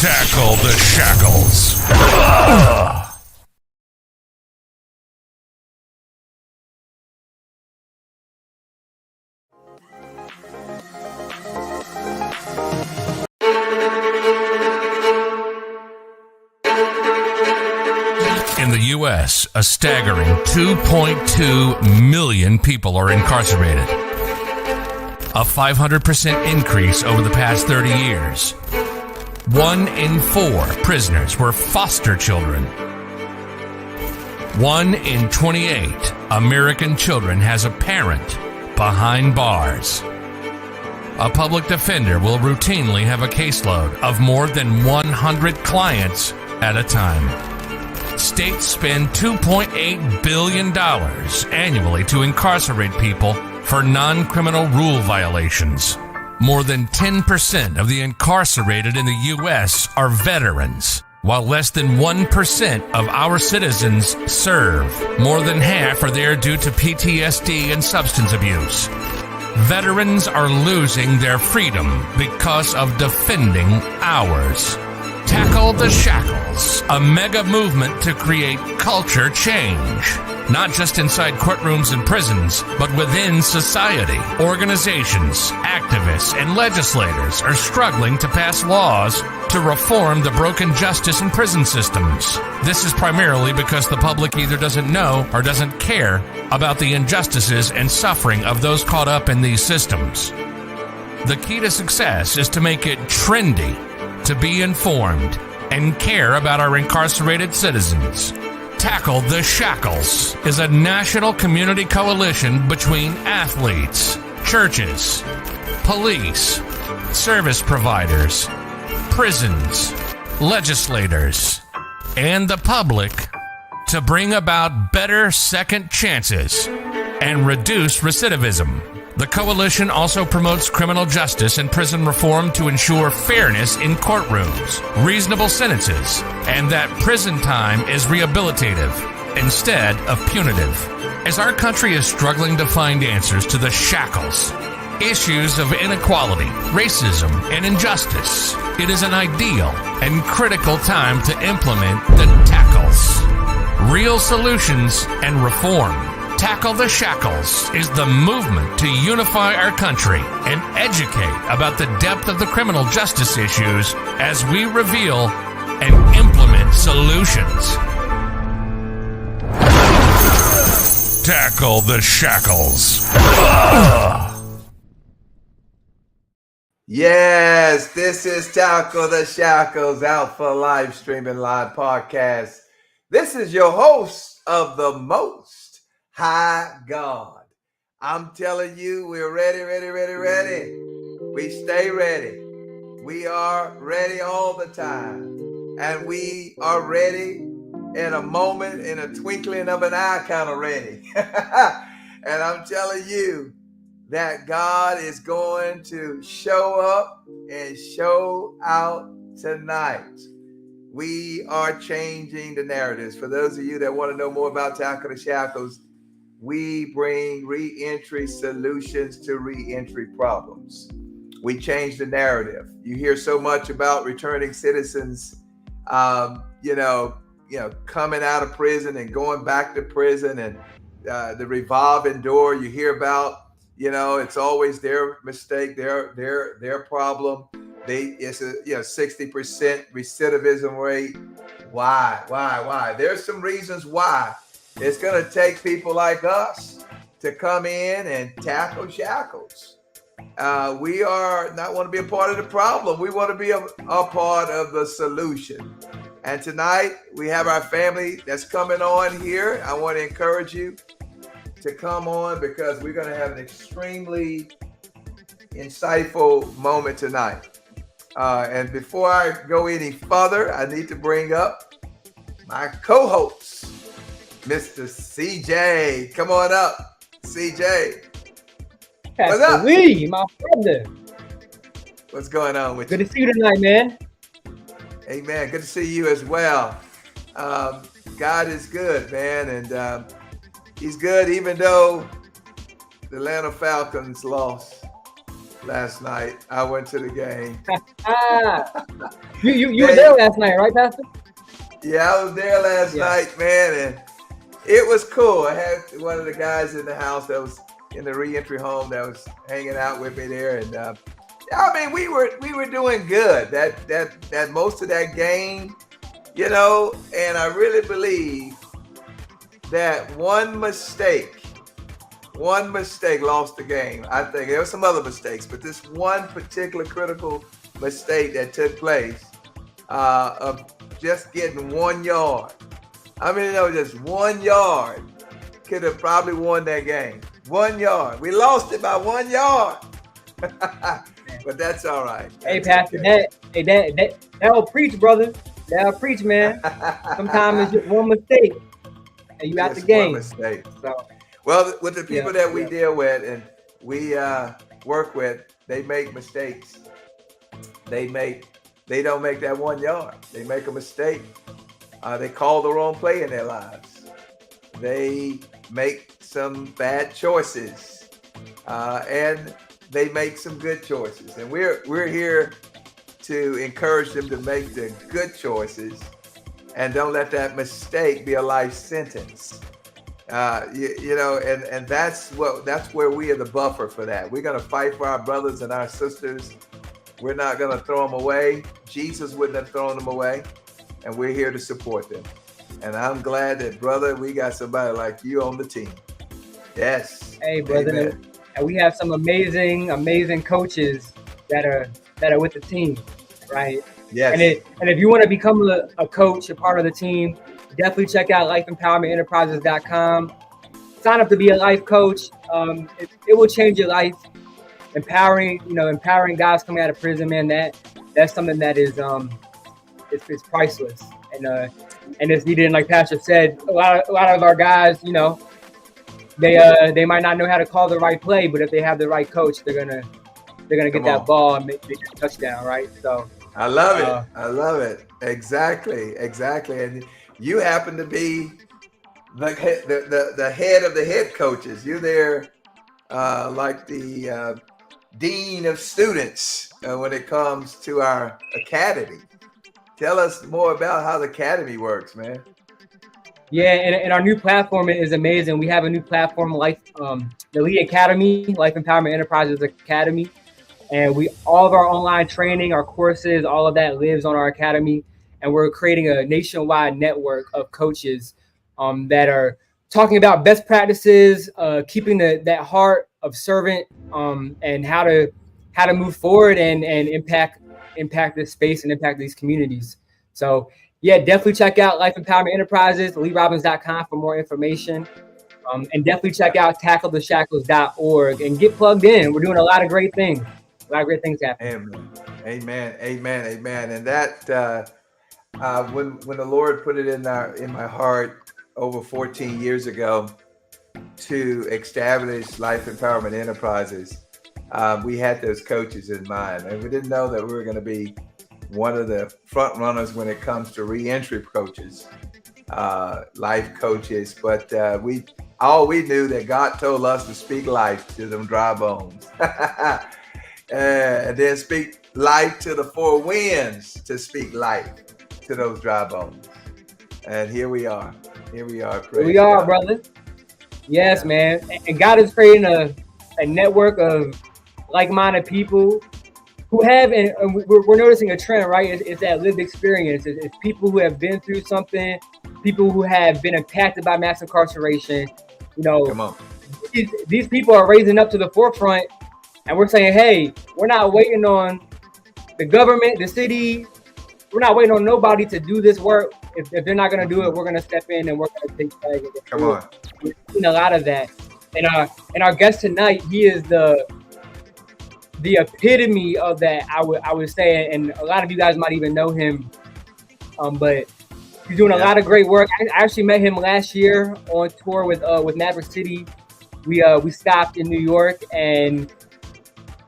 Tackle the shackles. In the U.S., a staggering 2.2 million people are incarcerated. A 500% increase over the past 30 years. 1 in 4 prisoners were foster children. 1 in 28 American children has a parent behind bars. A public defender will routinely have a caseload of more than 100 clients at a time. States spend $2.8 billion annually to incarcerate people for non-criminal rule violations. More than 10% of the incarcerated in the U.S. are veterans, while less than 1% of our citizens serve. More than half are there due to PTSD and substance abuse. Veterans are losing their freedom because of defending ours. Tackle the Shackles, a mega movement to create culture change. Not just inside courtrooms and prisons, but within society. Organizations, activists, and legislators are struggling to pass laws to reform the broken justice and prison systems. This is primarily because the public either doesn't know or doesn't care about the injustices and suffering of those caught up in these systems. The key to success is to make it trendy to be informed and care about our incarcerated citizens. Tackle the Shackles is a national community coalition between athletes, churches, police, service providers, prisons, legislators, and the public to bring about better second chances and reduce recidivism. The coalition also promotes criminal justice and prison reform to ensure fairness in courtrooms, reasonable sentences, and that prison time is rehabilitative instead of punitive. As our country is struggling to find answers to the shackles, issues of inequality, racism, and injustice, it is an ideal and critical time to implement the tackles, real solutions, and reform. Tackle the Shackles is the movement to unify our country and educate about the depth of the criminal justice issues as we reveal and implement solutions. Tackle the Shackles. Yes, this is Tackle the Shackles, out for live streaming live podcast. This is your host of the most high God. I'm telling you, we're ready. We stay ready. We are ready all the time. And we are ready in a moment, in a twinkling of an eye, kind of ready. And I'm telling you that God is going to show up and show out tonight. We are changing the narratives. For those of you that want to know more about Tackle the Shackles, we bring re-entry solutions to re-entry problems. We change the narrative. You hear so much about returning citizens, coming out of prison and going back to prison, and the revolving door. You hear about, it's always their mistake, their problem. It's a 60% recidivism rate. Why? There's some reasons why. It's going to take people like us to come in and tackle shackles. We are not want to be a part of the problem. We want to be a part of the solution. And tonight we have our family that's coming on here. I want to encourage you to come on because we're going to have an extremely insightful moment tonight. And before I go any further, I need to bring up my co-host, Mr. CJ. Come on up, CJ. What's up? Lee, my brother. What's going on with you? Good to see you tonight, man. Amen. Good to see you as well. God is good, man. And he's good even though the Atlanta Falcons lost. last night. I went to the game. You were there last night, right, Pastor? Yeah, I was there last night, man, and it was cool. I had one of the guys in the house that was in the reentry home that was hanging out with me there, and I mean, we were doing good. That most of that game, you know, and I really believe that one mistake lost the game. I think there were some other mistakes, but this one particular critical mistake that took place of just getting 1 yard. I mean, just 1 yard could have probably won that game. 1 yard. We lost it by 1 yard. But that's all right. Hey, Pastor, that'll preach, brother. That'll preach, man. Sometimes it's just one mistake and you out the game. One mistake. So, well, with the people that we deal with and we work with, they make mistakes. They don't make that 1 yard. They make a mistake. They call the wrong play in their lives. They make some bad choices, and they make some good choices. And we're here to encourage them to make the good choices, and don't let that mistake be a life sentence. You know, and that's where we are the buffer for that. We're gonna fight for our brothers and our sisters. We're not gonna throw them away. Jesus wouldn't have thrown them away, and we're here to support them. And I'm glad that, brother, we got somebody like you on the team. Yes. Hey, brother, Amen. and we have some amazing coaches that are with the team, right? Yes. And if you want to become a coach, a part of the team, definitely check out lifeempowermententerprises.com. Sign up to be a life coach. It will change your life. Empowering guys coming out of prison, man. That's something that is it's priceless, and it's needed. And like Pastor said, a lot of our guys, you know, they might not know how to call the right play, but if they have the right coach, they're gonna get that ball and make a touchdown, right? So I love it. I love it. Exactly. And you happen to be the head of the head coaches. You're there like the dean of students when it comes to our academy. Tell us more about how the academy works, man. Yeah, and our new platform is amazing. We have a new platform, the Elite Academy, Life Empowerment Enterprises Academy. And all of our online training, our courses, all of that lives on our academy. And we're creating a nationwide network of coaches that are talking about best practices, keeping that heart of servant, and how to move forward and impact this space and impact these communities. So yeah, definitely check out Life Empowerment Enterprises, LeeRobbins.com for more information. And definitely check out TackleTheShackles.org and get plugged in. We're doing a lot of great things. A lot of great things happening. Amen. And that when the Lord put it in my heart over 14 years ago to establish Life Empowerment Enterprises, we had those coaches in mind, and we didn't know that we were going to be one of the front runners when it comes to reentry coaches, life coaches. But we knew that God told us to speak life to them dry bones. And then speak life to the four winds, to speak life to those dry bones. And here we are. Here we are, brother. Yes, man. And God is creating a network of like-minded people who have, and we're noticing a trend, right? It's that lived experience. It's people who have been through something, people who have been impacted by mass incarceration. You know, come on. These people are raising up to the forefront. And we're saying, hey, we're not waiting on the government, the city. We're not waiting on nobody to do this work. If they're not going to do it, we're going to step in and we're going to take flag. Come on. We've seen a lot of that. And our guest tonight, he is the epitome of that, I would say. And a lot of you guys might even know him. But he's doing a lot of great work. I actually met him last year on tour with Maverick City. We stopped in New York, and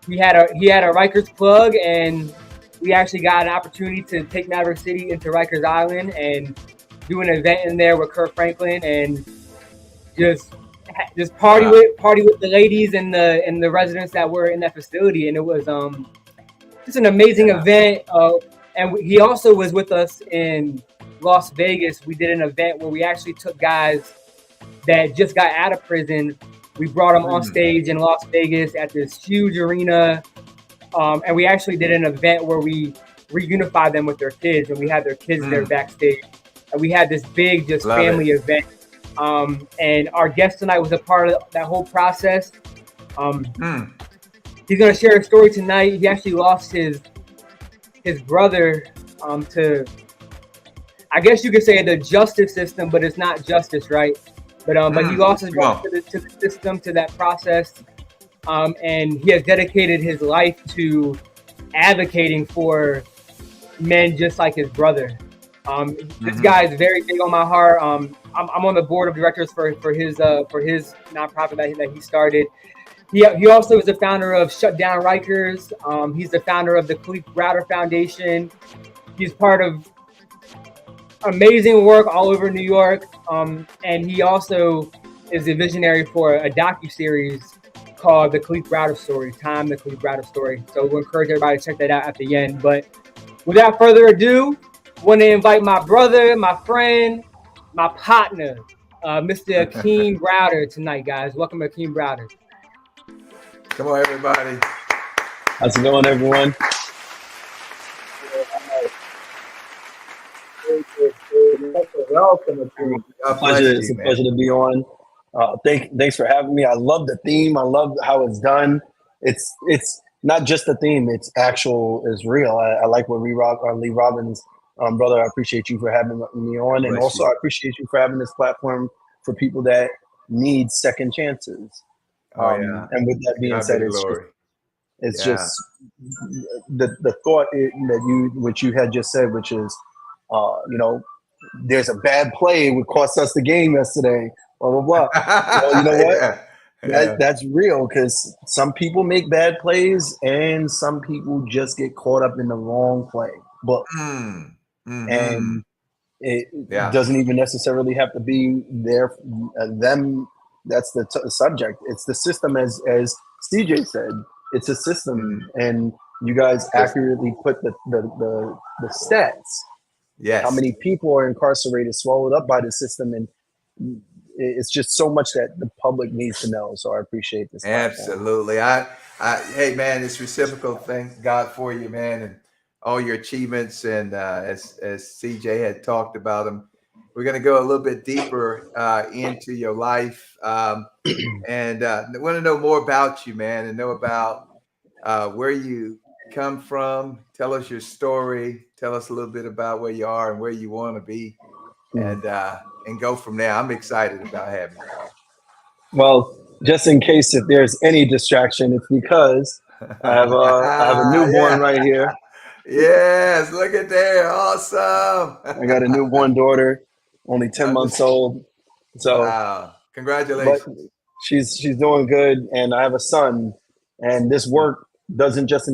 he had a Rikers plug, and we actually got an opportunity to take Maverick City into Rikers Island and do an event in there with Kirk Franklin, and just just party with the ladies and the residents that were in that facility, and it was just an amazing event. And he also was with us in Las Vegas. We did an event where we actually took guys that just got out of prison. We brought them on stage in Las Vegas at this huge arena, and we actually did an event where we reunified them with their kids, and we had their kids there backstage, and we had this big family event. And our guest tonight was a part of that whole process. He's going to share a story tonight. He actually lost his brother to, I guess you could say, the justice system, but it's not justice, right? But he lost his brother to the system, to that process, and he has dedicated his life to advocating for men just like his brother. This guy is very big on my heart. I'm on the board of directors for his nonprofit that he started. He also is the founder of Shut Down Rikers. He's the founder of the Browder Foundation. He's part of amazing work all over New York. And he also is a visionary for a docuseries called The Khalif Browder Story, The Khalif Browder Story. So we'll encourage everybody to check that out at the end. But without further ado, I want to invite my brother, my friend, my partner, Mr. Akeem Browder tonight, guys. Welcome, Akeem Browder. Come on, everybody. How's it going, everyone? Welcome, Akeem. It's a pleasure to be on. Thanks for having me. I love the theme. I love how it's done. It's not just a theme. It's real. I like what Lee Robbins, brother. I appreciate you for having me on, and also I appreciate you for having this platform for people that need second chances. And with that being said, it's just the thought which you had just said, which is, there's a bad play would cost us the game yesterday. Blah blah blah. Well, you know what? That's real, because some people make bad plays and some people just get caught up in the wrong play. But and it doesn't even necessarily have to be them. That's the subject. It's the system, as CJ said. It's a system, and you guys accurately put the stats. Yes. How many people are incarcerated, swallowed up by the system, and it's just so much that the public needs to know. So I appreciate this. Absolutely. Hey man, it's reciprocal. Thank God for you, man, and all your achievements. And as CJ had talked about them, we're going to go a little bit deeper into your life, and want to know more about you, man, and know about where you come from. Tell us your story. Tell us a little bit about where you are and where you want to be, and go from there. I'm excited about having you. Well, just in case if there's any distraction, it's because I have a newborn right here. Yes, look at there. Awesome. I got a newborn daughter, only 10 months old. So wow. Congratulations. But she's doing good, and I have a son, and this work doesn't just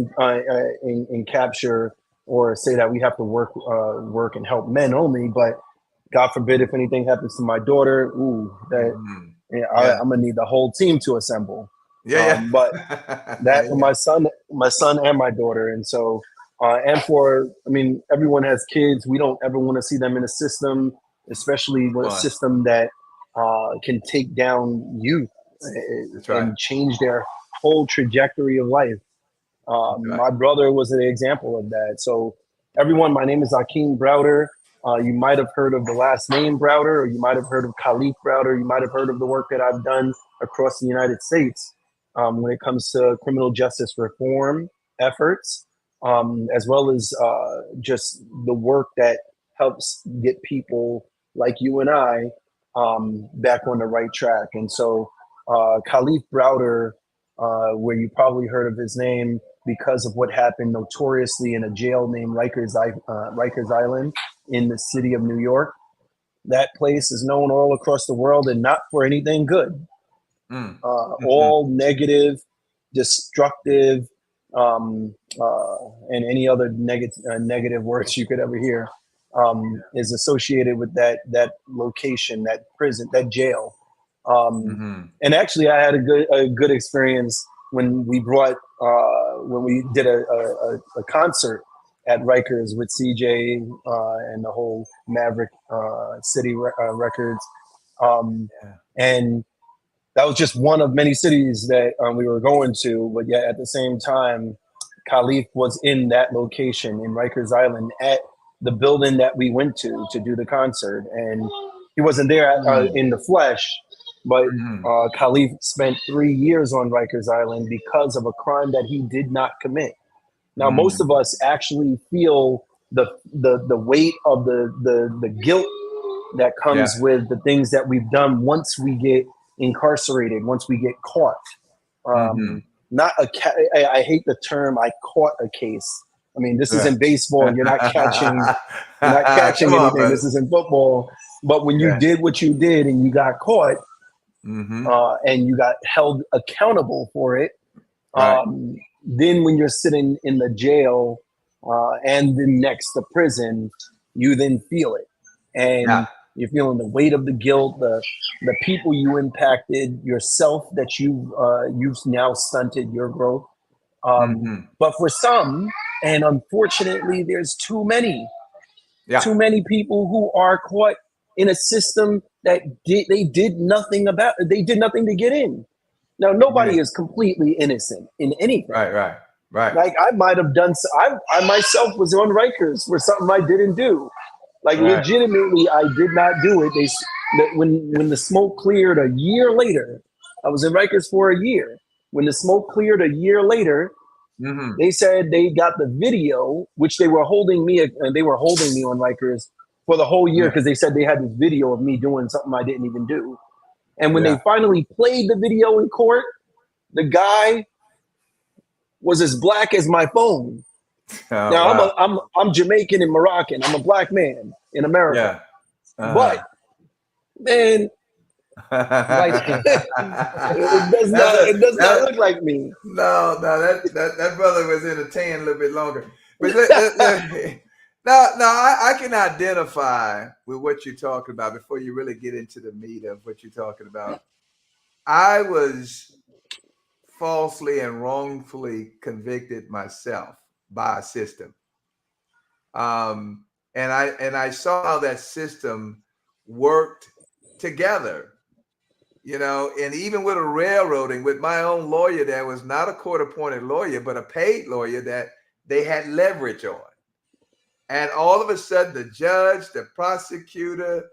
capture or say that we have to work and help men only, but God forbid if anything happens to my daughter, I'm gonna need the whole team to assemble. But that for my son and my daughter, and so everyone has kids. We don't ever want to see them in a system, especially a system that can take down youth and change their whole trajectory of life. My brother was an example of that. So everyone, my name is Akeem Browder. You might have heard of the last name Browder, or you might have heard of Khalif Browder. You might have heard of the work that I've done across the United States when it comes to criminal justice reform efforts, as well as just the work that helps get people like you and I back on the right track. And so Khalif Browder, where you probably heard of his name because of what happened notoriously in a jail named Rikers Island in the city of New York. That place is known all across the world, and not for anything good. All negative, destructive, and any other negative words you could ever hear is associated with that location, that prison, that jail. And actually, I had a good experience when we when we did a concert at Rikers with CJ and the whole Maverick City Records, and that was just one of many cities that we were going to. But yet, at the same time, Khalif was in that location in Rikers Island at the building that we went to do the concert, and he wasn't there in the flesh. But Khalif spent 3 years on Rikers Island because of a crime that he did not commit. Now, most of us actually feel the weight of the guilt that comes with the things that we've done once we get incarcerated, once we get caught. Not I hate the term "I caught a case." I mean, this isn't baseball. You're not catching anything. This isn't football. But when you did what you did and you got caught, and you got held accountable for it, then when you're sitting in the jail and then next to prison, you then feel it. And you're feeling the weight of the guilt, the people you impacted, yourself that you've now stunted your growth. But for some, and unfortunately, there's too many people who are caught in a system that they did nothing about. They did nothing to get in. Now, nobody is completely innocent in anything. Right. Like I might have done. I myself was on Rikers for something I didn't do. Like legitimately, I did not do it. When the smoke cleared a year later, I was in Rikers for a year. When the smoke cleared a year later, they said they got the video, which they were holding me on Rikers for the whole year because they said they had this video of me doing something I didn't even do. And when they finally played the video in court, the guy was as black as my phone. Now I'm Jamaican and Moroccan. I'm a black man in America. But man, it does not look like me. No, that brother was in a tan a little bit longer. But I can identify with what you're talking about before you really get into the meat of what you're talking about. I was falsely and wrongfully convicted myself by a system. And I saw how that system worked together, and even with a railroading, with my own lawyer that was not a court-appointed lawyer, but a paid lawyer that they had leverage on. And all of a sudden, the judge, the prosecutor,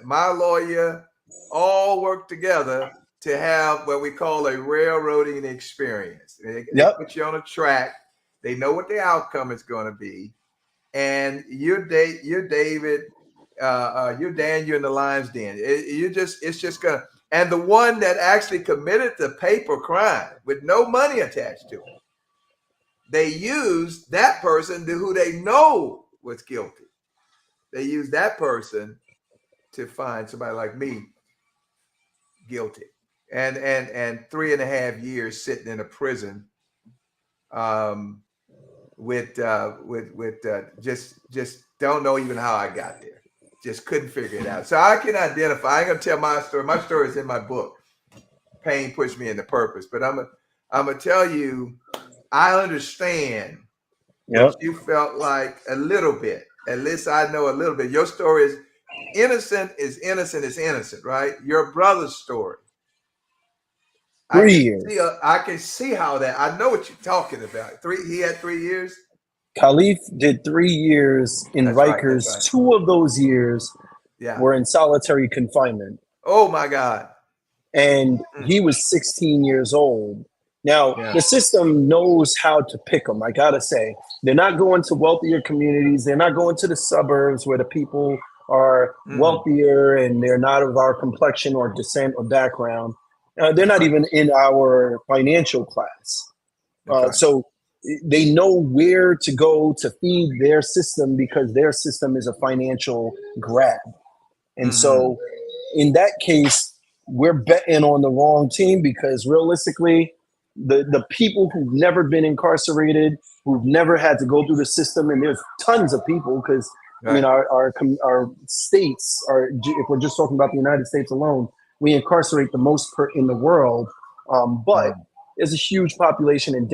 my lawyer, all worked together to have what we call a railroading experience. They put you on a track. They know what the outcome is going to be. And you're David, you're Dan, you're in the lion's den. It's just going to, and the one that actually committed the paper crime with no money attached to it, they used that person who they know was guilty. They used that person to find somebody like me guilty. And 3.5 years sitting in a prison with just don't know even how I got there. Just couldn't figure it out. So I can identify. I ain't gonna tell my story. My story is in my book. Pain pushed me into purpose. But I'm gonna tell you, I understand what you felt like a little bit. At least I know a little bit. Your story is innocent, right? Your brother's story. 3 years. I can see how that. I know what you're talking about. He had 3 years. Khalif did 3 years in Rikers. Right. 2 of those years were in solitary confinement. Oh my God. And he was 16 years old. Now, the system knows how to pick them, I gotta say. They're not going to wealthier communities. They're not going to the suburbs where the people are wealthier and they're not of our complexion or descent or background. They're not even in our financial class. So they know where to go to feed their system because their system is a financial grab. And so in that case, we're betting on the wrong team because realistically, the people who've never been incarcerated, who've never had to go through the system, and there's tons of people because I mean, our states are, if we're just talking about the United States alone, we incarcerate the most in the world. But there's a huge population in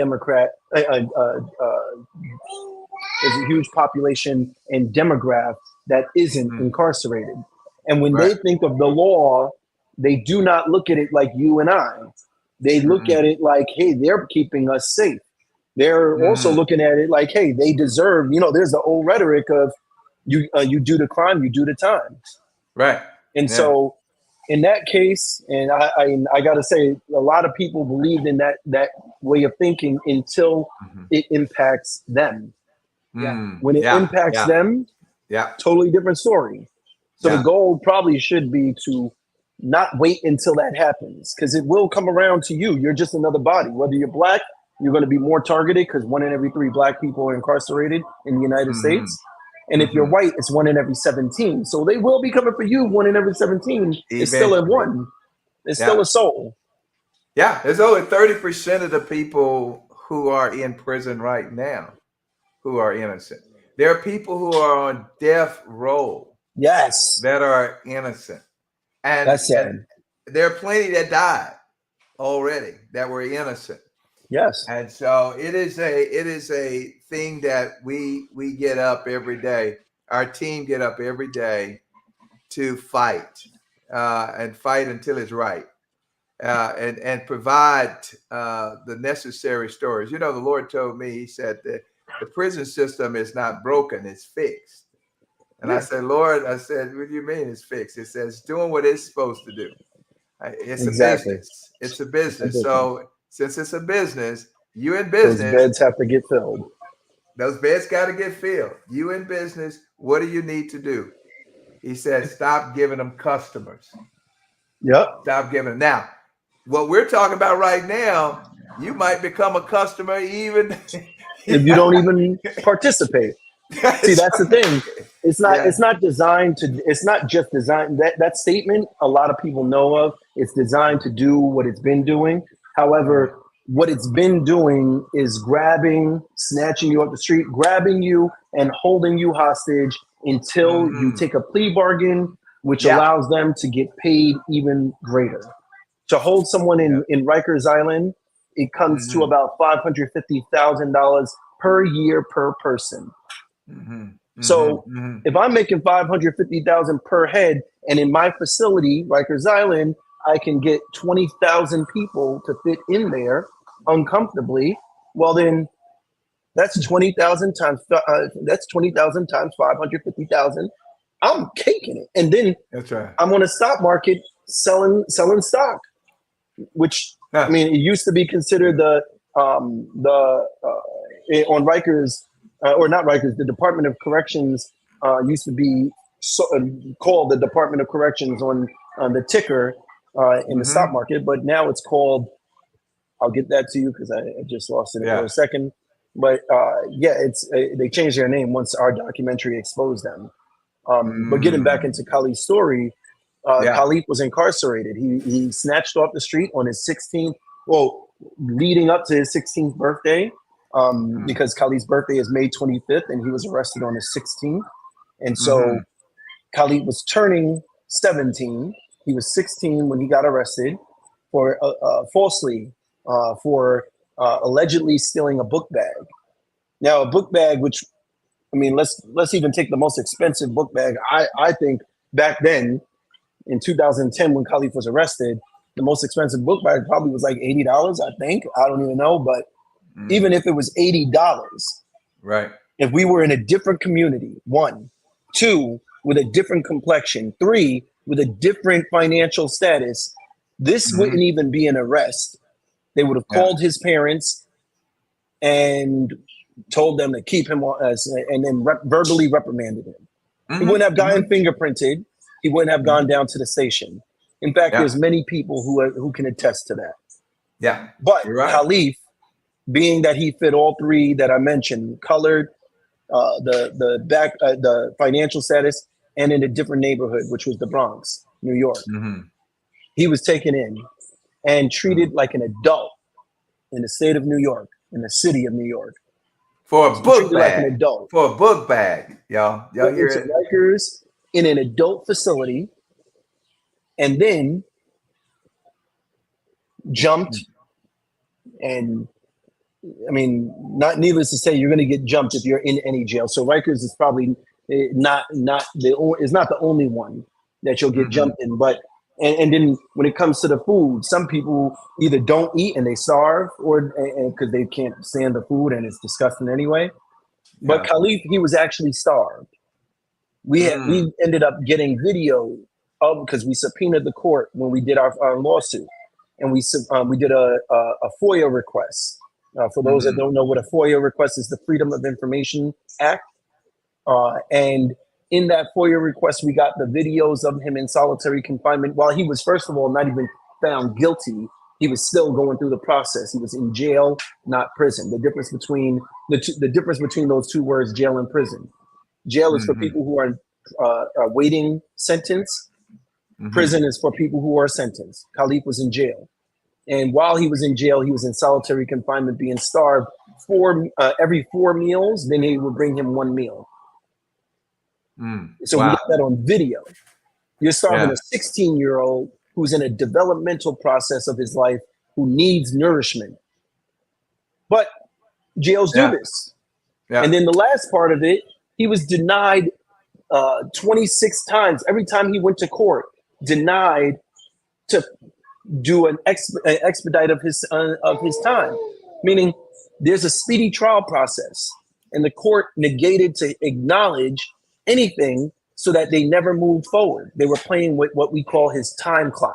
there's a huge population and demographic that isn't incarcerated. And when they think of the law, they do not look at it like you and I. They look at it like, hey, they're keeping us safe. They're also looking at it like, hey, they deserve, there's the old rhetoric of you do the crime, you do the time. Right. And so in that case, and I got to say, a lot of people believed in that way of thinking until it impacts them. When it impacts them, totally different story. So the goal probably should be to not wait until that happens, because it will come around to you. You're just another body. Whether you're black, you're going to be more targeted because 1 in every 3 black people are incarcerated in the United States. And if you're white, it's 1 in every 17. So they will be coming for you 1 in every 17. It's still a 1. It's still a soul. Yeah, there's over 30% of the people who are in prison right now who are innocent. There are people who are on death row. Yes. That are innocent. And, that's sad. And there are plenty that died already that were innocent. Yes. And so it is a thing that we get up every day. Our team get up every day to fight and fight until it's right. And provide the necessary stories. The Lord told me, he said that the prison system is not broken, it's fixed. And I said, Lord, what do you mean it's fixed? It says doing what it's supposed to do. It's a business. It's a business. So since it's a business, you in business. Those beds have to get filled. Those beds got to get filled. You in business, what do you need to do? He said, stop giving them customers. Yep. Stop giving them. Now, what we're talking about right now, you might become a customer even if you don't even participate. See, that's the thing. It's not designed to, it's not just designed, that statement a lot of people know of. It's designed to do what it's been doing. However, what it's been doing is grabbing, snatching you off the street, grabbing you and holding you hostage until you take a plea bargain, which allows them to get paid even greater. To hold someone in Rikers Island, it comes to about $550,000 per year per person. So if I'm making $550,000 per head, and in my facility, Rikers Island, I can get 20,000 people to fit in there uncomfortably, well then that's 20,000 times that's 20,000 times 550,000. I'm caking it, and then that's right. I'm on a stock market selling stock, which I mean, it used to be considered on Rikers. Or not Rikers, the Department of Corrections used to be called the Department of Corrections on the ticker in the stock market, but now it's called, I'll get that to you because I just lost it for a second. But they changed their name once our documentary exposed them. But getting back into Khalif's story, Khalif was incarcerated. He snatched off the street on his 16th, leading up to his 16th birthday. Because Khalif's birthday is May 25th and he was arrested on his 16th. And so Khalif was turning 17. He was 16 when he got arrested for falsely for allegedly stealing a book bag. Now, a book bag, which, I mean, let's even take the most expensive book bag. I think back then in 2010 when Khalif was arrested, the most expensive book bag probably was like $80, I think. I don't even know, but even if it was $80, right? If we were in a different community, 1, 2, with a different complexion, 3, with a different financial status, this wouldn't even be an arrest. They would have called his parents and told them to keep him and then verbally reprimanded him. He wouldn't have gotten fingerprinted. He wouldn't have gone down to the station. In fact, there's many people who can attest to that. Yeah, but Khalif, being that he fit all 3 that I mentioned, colored, the financial status, and in a different neighborhood, which was the Bronx, New York. He was taken in and treated like an adult in the state of New York, in the city of New York. For a So book treated like an bag. adult. For a book bag, y'all. Y'all Put hear into it? Rikers in an adult facility, and then jumped. And I mean, not needless to say, you're going to get jumped if you're in any jail. So Rikers is probably not the only one that you'll get jumped in. But and then when it comes to the food, some people either don't eat and they starve, or because they can't stand the food and it's disgusting anyway. But Yeah. Khalif, he was actually starved. We ended up getting video of, because we subpoenaed the court when we did our lawsuit, and we did a FOIA request. For those that don't know what a FOIA request is, the Freedom of Information Act. And in that FOIA request, we got the videos of him in solitary confinement while he was, first of all, not even found guilty. He was still going through the process. He was in jail, not prison. The difference between those two words, jail and prison. Jail is for people who are awaiting sentence. Prison is for people who are sentenced. Khalif was in jail. And while he was in jail, he was in solitary confinement, being starved every 4 meals. Then he would bring him 1 meal. So we got that on video. You're starving a 16-year-old who's in a developmental process of his life, who needs nourishment. But jails do this. Yeah. And then the last part of it, he was denied 26 times. Every time he went to court, denied to do an expedite of his time. Meaning there's a speedy trial process, and the court negated to acknowledge anything so that they never moved forward. They were playing with what we call his time clock.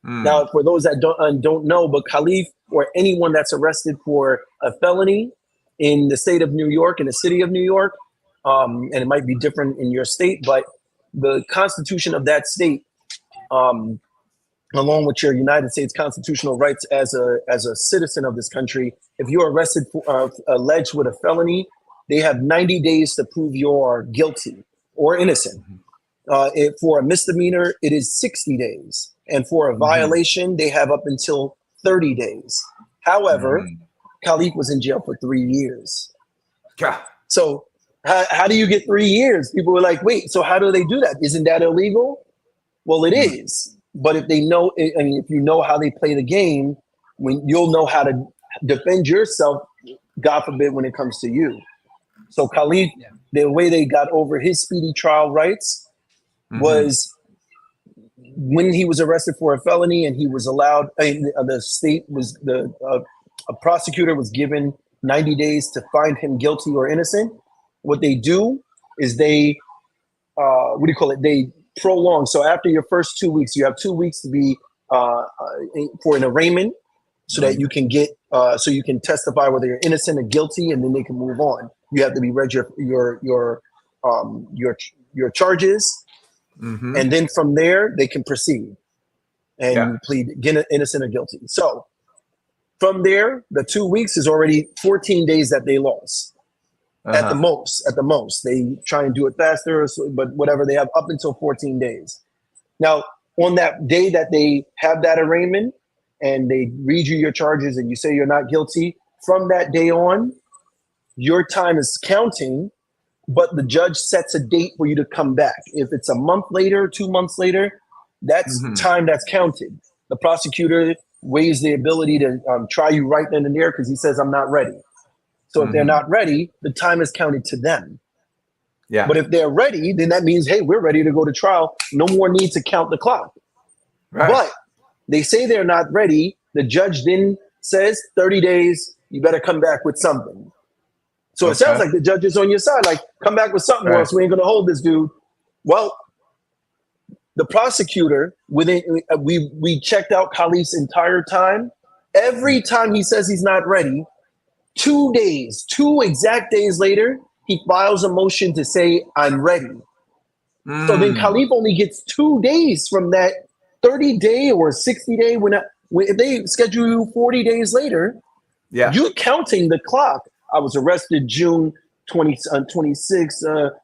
Now, for those that don't know, but Khalif, or anyone that's arrested for a felony in the state of New York, in the city of New York, and it might be different in your state, but the Constitution of that state, along with your United States constitutional rights as a citizen of this country, if you're arrested for alleged with a felony, they have 90 days to prove you're guilty or innocent. For a misdemeanor, it is 60 days. And for a violation, they have up until 30 days. However, Khalif was in jail for 3 years. So how do you get 3 years? People were like, wait, so how do they do that? Isn't that illegal? Well, it is. But if they know, I mean, if you know how they play the game, when you'll know how to defend yourself, God forbid, when it comes to you. So Khalif, the way they got over his speedy trial rights was when he was arrested for a felony and he was allowed, the state was, a prosecutor was given 90 days to find him guilty or innocent. What they do is they, they prolong. So after your first 2 weeks, you have 2 weeks to be for an arraignment, so that you can get, so you can testify whether you're innocent or guilty, and then they can move on. You have to be read your charges, and then from there they can proceed and you plead innocent or guilty. So from there, the 2 weeks is already 14 days that they lost. At the most, they try and do it faster, but whatever, they have up until 14 days. Now, on that day that they have that arraignment and they read you your charges and you say you're not guilty, from that day on, your time is counting, but the judge sets a date for you to come back. If it's a month later, 2 months later, that's time that's counted. The prosecutor weighs the ability to try you right then and there because he says, I'm not ready. So if they're not ready, the time is counted to them. Yeah. But if they're ready, then that means, hey, we're ready to go to trial. No more need to count the clock. Right. But they say they're not ready. The judge then says 30 days, you better come back with something. So it sounds like the judge is on your side. Like, come back with something, or else we ain't going to hold this dude. Well, the prosecutor, we checked out Khalif's entire time. Every time he says he's not ready, 2 exact days later, he files a motion to say, I'm ready. So then Khalif only gets 2 days from that 30-day or 60-day. If they schedule you 40 days later, you're counting the clock. I was arrested June 26.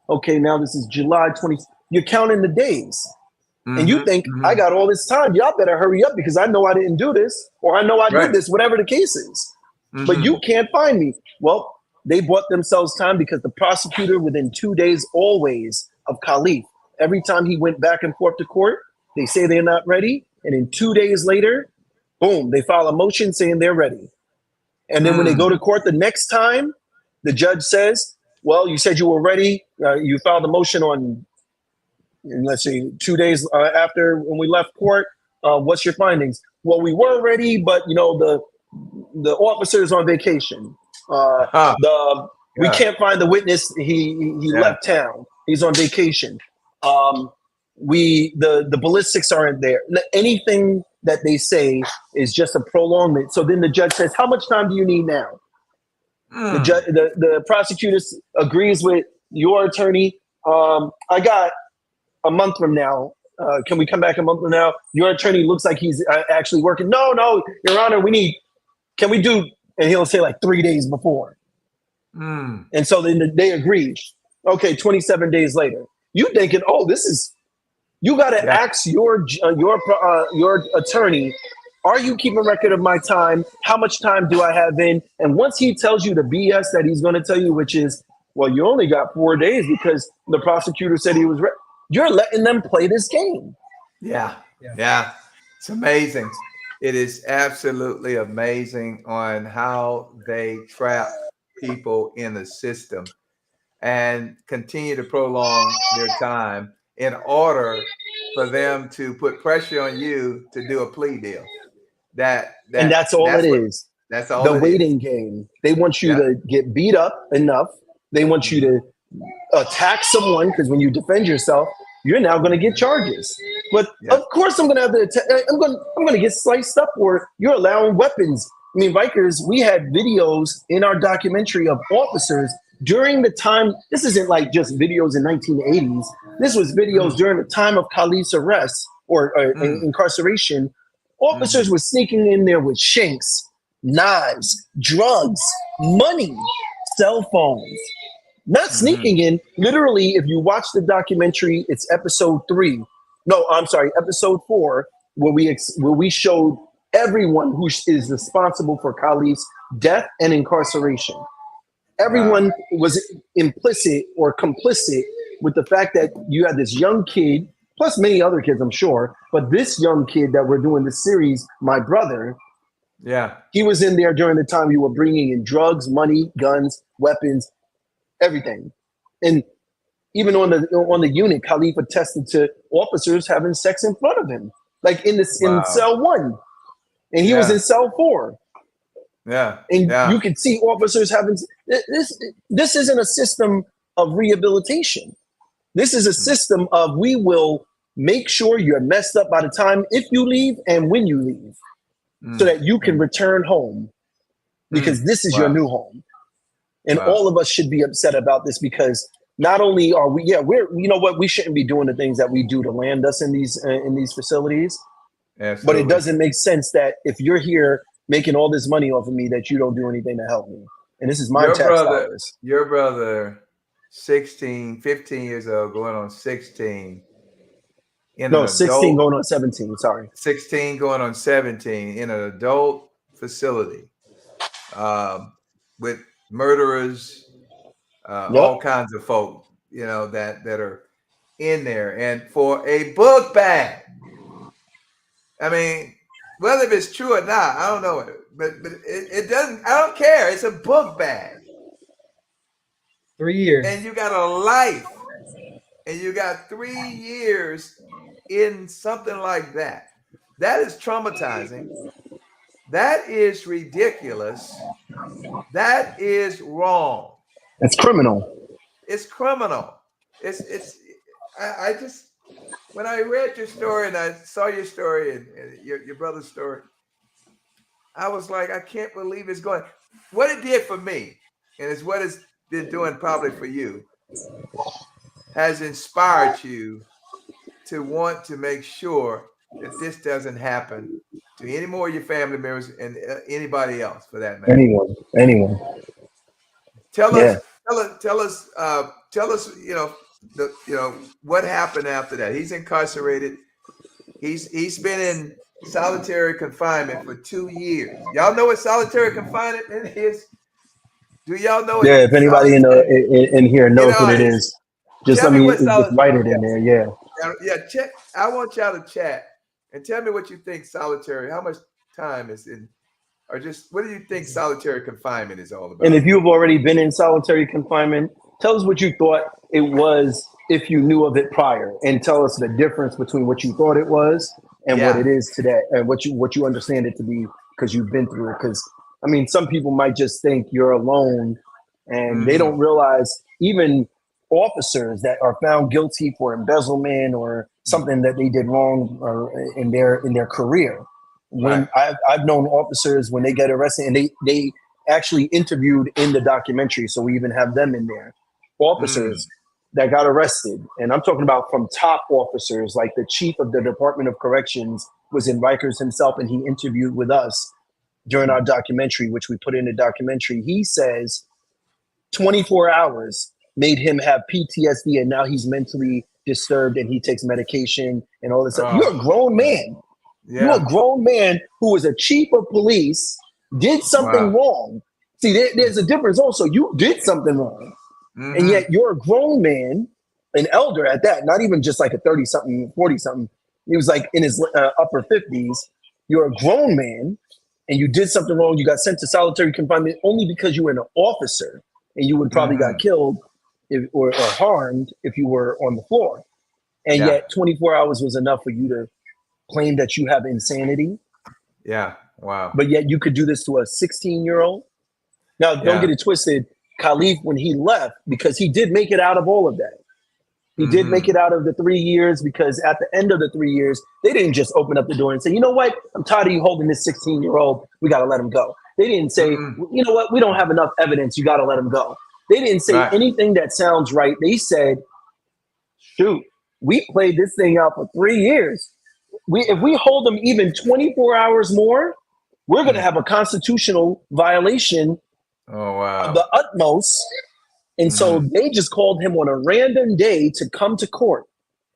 Okay, now this is July 20. You're counting the days. And you think, I got all this time. Y'all better hurry up because I know I didn't do this, or I know I did this, whatever the case is. But you can't find me. Well, they bought themselves time because the prosecutor, within 2 days always of Khalif, every time he went back and forth to court, they say they're not ready. And in 2 days later, boom, they file a motion saying they're ready. And then when they go to court the next time, the judge says, well, you said you were ready. You filed a motion on, let's see, 2 days after when we left court. What's your findings? Well, we were ready, but the officer's on vacation. We can't find the witness. He left town. He's on vacation. The ballistics aren't there. Anything that they say is just a prolongment. So then the judge says, how much time do you need now? The prosecutor agrees with your attorney. I got a month from now. Can we come back a month from now? Your attorney looks like he's actually working. No, Your Honor, can we do, and he'll say like 3 days before. And so then they agree. Okay, 27 days later. You thinking, you got to ask your attorney, are you keeping record of my time? How much time do I have in? And once he tells you the BS that he's going to tell you, which is, well, you only got 4 days because the prosecutor said he was ready. You're letting them play this game. Yeah. It's amazing. It is absolutely amazing on how they trap people in the system and continue to prolong their time in order for them to put pressure on you to do a plea deal. And that's all it is. That's all the waiting game. They want you to get beat up enough. They want you to attack someone, because when you defend yourself, you're now going to get charges. But of course, I'm going to have to. I'm going to get sliced up, or you're allowing weapons. I mean, Vikers, we had videos in our documentary of officers during the time. This isn't like just videos in 1980s. This was videos during the time of Khalif's arrest or incarceration. Officers were sneaking in there with shanks, knives, drugs, money, cell phones. Not sneaking in. Literally, if you watch the documentary, it's episode 4, where we showed everyone who is responsible for Khalif's death and incarceration. Everyone was implicit or complicit with the fact that you had this young kid, plus many other kids, I'm sure, but this young kid that we're doing this series, my brother, he was in there during the time you were bringing in drugs, money, guns, weapons, everything. And even on the unit, Khalif attested to officers having sex in front of him, like in cell 1, and he was in cell 4. You could see officers having this. This isn't a system of rehabilitation. This is a system of, we will make sure you're messed up by the time if you leave and when you leave, so that you can return home, because this is your new home. And all of us should be upset about this, because not only are we, we shouldn't be doing the things that we do to land us in these facilities. Absolutely. But it doesn't make sense that if you're here making all this money off of me, that you don't do anything to help me. And this is my tax dollars. Your brother, 15 years old, going on 16. 16 going on 17, sorry. 16 going on 17 in an adult facility with murderers, all kinds of folk, that are in there. And for a book bag, I mean, whether it's true or not, I don't know, but it doesn't, I don't care. It's a book bag. 3 years. And you got a life, and you got 3 years in something like that. That is traumatizing. That is ridiculous. That is wrong. It's criminal. It's criminal. I just, when I read your story and I saw your story and your brother's story, I was like, I can't believe it's going. What it did for me, and it's what it's been doing probably for you, has inspired you to want to make sure that this doesn't happen to any more of your family members and anybody else, for that matter. Anyone. Tell us, what happened after that. He's incarcerated. He's been in solitary confinement for 2 years. Y'all know what solitary confinement is? Do y'all know Yeah, what if anybody in here knows what it is, just tell let me me what just write it in there. Yeah. check. I want y'all to chat and tell me what you think solitary. How much time is in, or just what do you think solitary confinement is all And about? if you've already been in solitary confinement, tell us what you thought it was if you knew of it prior, and tell us the difference between what you thought it was and what Yeah. it is today, and what you understand it to be because you've been through it. Because I mean, some people might just think you're alone, and they don't realize even officers that are found guilty for embezzlement or something that they did wrong or in their career. When Right. I've known officers when they get arrested, and they actually interviewed in the documentary, so we even have them in there. Officers that got arrested, and I'm talking about from top officers, like the chief of the Department of Corrections was in Rikers himself, and he interviewed with us during our documentary, which we put in the documentary. He says 24 hours made him have PTSD, and now he's mentally disturbed, and he takes medication and all this stuff. You're a grown man. You're a Yeah. grown man who was a chief of police, did something Wow. wrong. See, there's a difference also. You did something wrong. And Mm-hmm. yet you're a grown man, an elder at that, not even just like a 30-something, 40-something. He was like in his upper 50s. You're a grown man and you did something wrong. You got sent to solitary confinement only because you were an officer, and you would probably got killed or harmed if you were on the floor. And Yeah. yet 24 hours was enough for you to claim that you have insanity. Yeah. Wow. But yet you could do this to a 16-year-old. Now, don't Yeah. get it twisted. Khalif, when he left, because he did make it out of all of that. He did make it out of the 3 years, because at the end of the 3 years, they didn't just open up the door and say, you know what? I'm tired of you holding this 16-year-old. We got to let him go. They didn't say, you know what? We don't have enough evidence. You got to let him go. They didn't say Right. anything that sounds right. They said, shoot, we played this thing out for 3 years. If we hold them even 24 hours more, we're going to have a constitutional violation Oh wow. of the utmost. And so they just called him on a random day to come to court.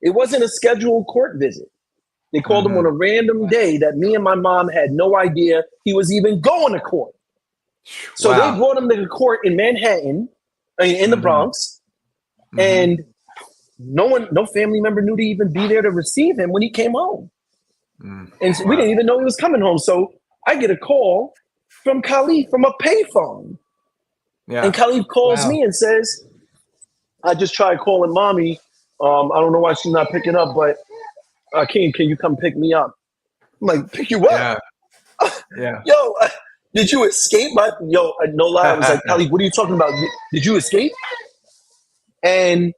It wasn't a scheduled court visit. They called him on a random day that me and my mom had no idea he was even going to court. So they brought him to the court in Manhattan, in the Bronx, and no family member knew to even be there to receive him when he came home. And so we didn't even know he was coming home. So I get a call from Khalif from a payphone. Yeah. And Khalif calls me and says, I just tried calling mommy. I don't know why she's not picking up, but Akeem, can you come pick me up? I'm like, pick you up? Yeah. Yo, did you escape? No lie. I was like, Khalif, what are you talking about? Did you escape? And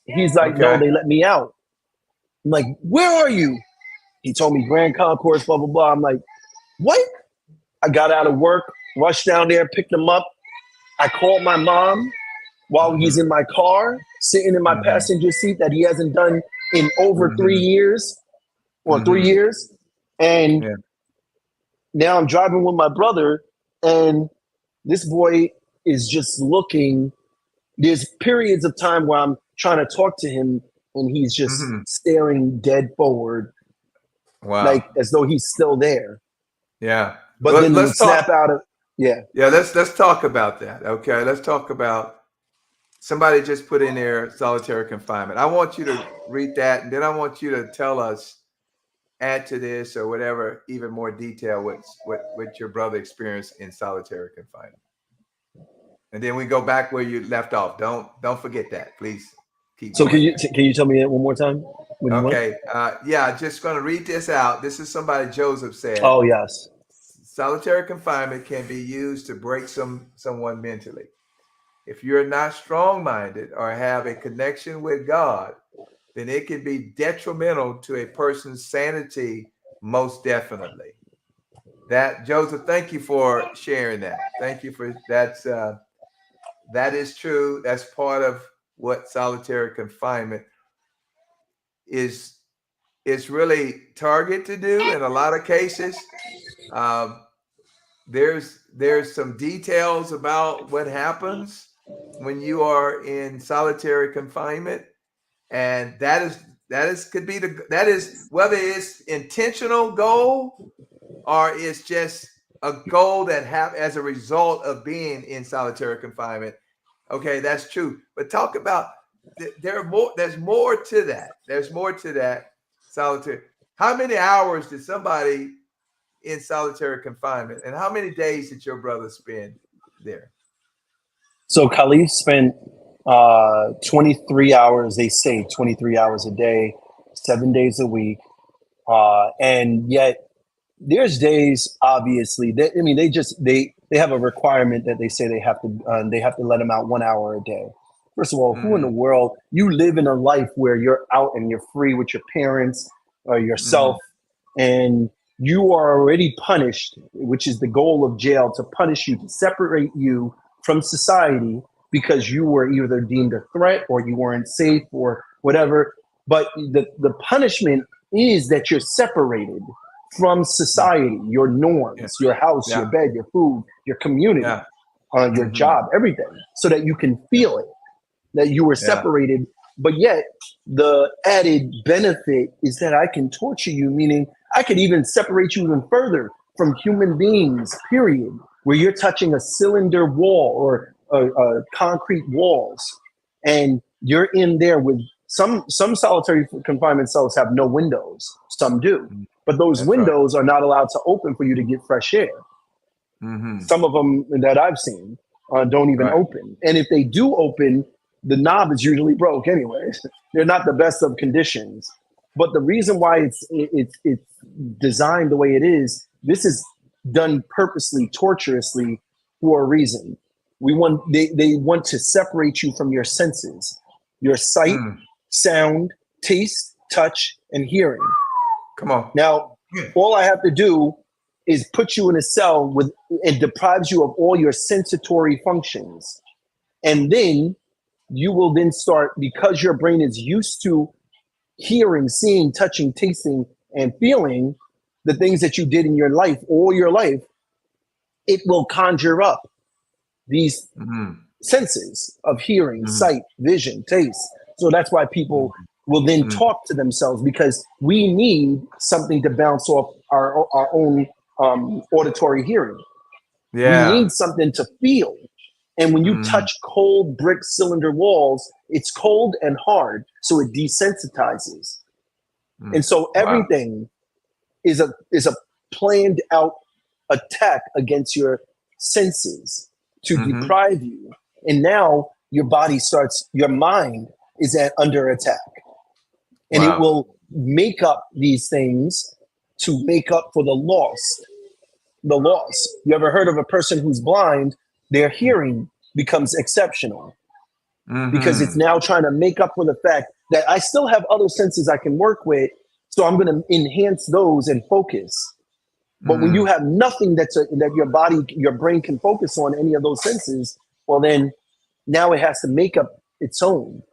he's like, no, they let me out. I'm like, where are you? He told me Grand Concourse, blah, blah, blah. I'm like, what? I got out of work, rushed down there, picked him up. I called my mom while he's in my car, sitting in my passenger seat that he hasn't done in over 3 years or 3 years. And now I'm driving with my brother, and this boy is just looking. There's periods of time where I'm trying to talk to him, and he's just staring dead forward. Wow. Like as though he's still there. Yeah. But then let's snap out of let's talk about that. Okay. Let's talk about somebody just put in there solitary confinement. I want you to read that, and then I want you to tell us, add to this or whatever, even more detail what your brother experienced in solitary confinement. And then we go back where you left off. Don't forget that, please. Keep so going. Can you tell me that one more time? Okay. Just going to read this out. This is somebody Joseph said. Oh, yes. Solitary confinement can be used to break someone mentally. If you're not strong-minded or have a connection with God, then it can be detrimental to a person's sanity, most definitely. That, Joseph, thank you for sharing that. Thank you for that is true. That's part of what solitary confinement is really targeted to do in a lot of cases. There's some details about what happens when you are in solitary confinement, and that is whether it's intentional goal or it's just a goal that have as a result of being in solitary confinement. Okay, that's true. But talk about there's more to that. There's more to that solitary. How many hours did somebody in solitary confinement, and how many days did your brother spend there? So Khalif spent 23 hours. They say 23 hours a day, 7 days a week, and yet there's days. Obviously, they have a requirement that they say they have to let them out 1 hour a day. First of all, who in the world, you live in a life where you're out and you're free with your parents or yourself, and you are already punished, which is the goal of jail, to punish you, to separate you from society because you were either deemed a threat or you weren't safe or whatever. But the punishment is that you're separated from society, your norms, your house, your bed, your food, your community, your job, everything, so that you can feel it, that you were separated. But yet the added benefit is that I can torture you, meaning I could even separate you even further from human beings, period, where you're touching a cylinder wall or concrete walls, and you're in there with some solitary confinement cells have no windows, some do, but those windows are not allowed to open for you to get fresh air. Some of them that I've seen don't even open, and if they do open, the knob is usually broke anyway. They're not the best of conditions. But the reason why it's designed the way it is, this is done purposely, tortuously, for a reason. They want to separate you from your senses, your sight, sound, taste, touch, and hearing. Come on. Now, all I have to do is put you in a cell with, it deprives you of all your sensatory functions. And then you will then start, because your brain is used to hearing, seeing, touching, tasting, and feeling the things that you did in your life, all your life, it will conjure up these senses of hearing, sight, vision, taste. So that's why people will then talk to themselves, because we need something to bounce off our own auditory hearing. We need something to feel. And when you touch cold brick cylinder walls, it's cold and hard, so it desensitizes. And so everything is a planned out attack against your senses to deprive you. And now your body starts, your mind is under attack. And it will make up these things to make up for the loss. You ever heard of a person who's blind? Their hearing becomes exceptional because it's now trying to make up for the fact that I still have other senses I can work with. So I'm going to enhance those and focus. But when you have nothing that your brain can focus on any of those senses, well, then now it has to make up its own.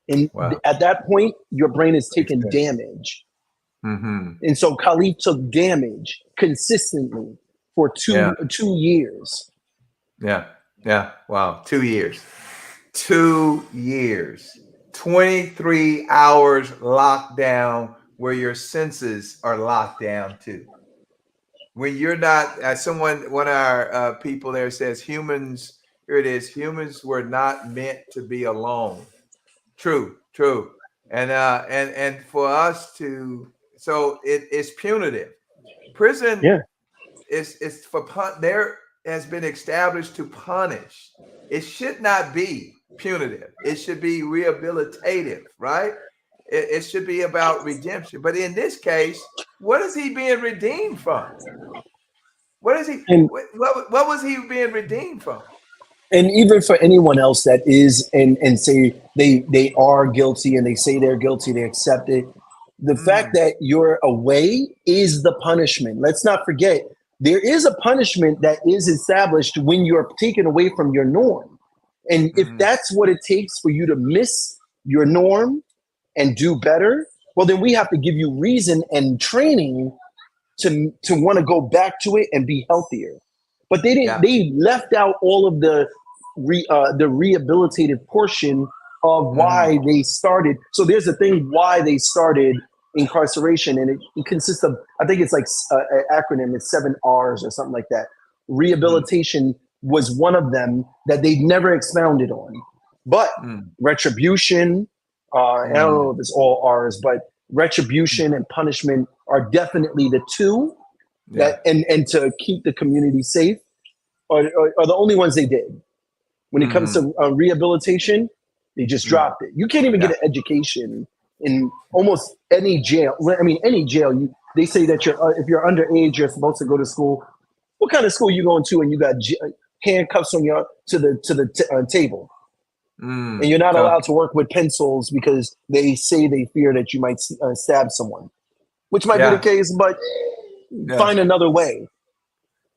And at that point, your brain is taking damage. And so Khalif took damage consistently for two years. Wow. 2 years. 2 years. 23 hours locked down where your senses are locked down too. When you're not, one of our people there says humans, here it is, humans were not meant to be alone. True. And for us to, so it's punitive. Prison is for there has been established to punish. It should not be punitive. It should be rehabilitative, right? It should be about redemption. But in this case, what is he being redeemed from? What is he? What was he being redeemed from? And even for anyone else that is and say they are guilty and they say they're guilty, they accept it. The fact that you're away is the punishment. Let's not forget, there is a punishment that is established when you're taken away from your norm. And if that's what it takes for you to miss your norm and do better, well, then we have to give you reason and training to want to go back to it and be healthier. But they didn't. They left out all of the rehabilitative portion of why they started. So there's a thing why they started incarceration, and it consists of, I think it's like an acronym, it's 7 R's or something like that. Rehabilitation was one of them that they never expounded on. But retribution, I don't know if it's all R's, but retribution and punishment are definitely the two that, and to keep the community safe are the only ones they did. When it comes to rehabilitation, they just dropped it. You can't even get an education in almost any jail. I mean, any jail. They say that if you're underage, you're supposed to go to school. What kind of school you going to, and you got handcuffs on to the table, and you're not allowed to work with pencils because they say they fear that you might stab someone, which might be the case, but find another way.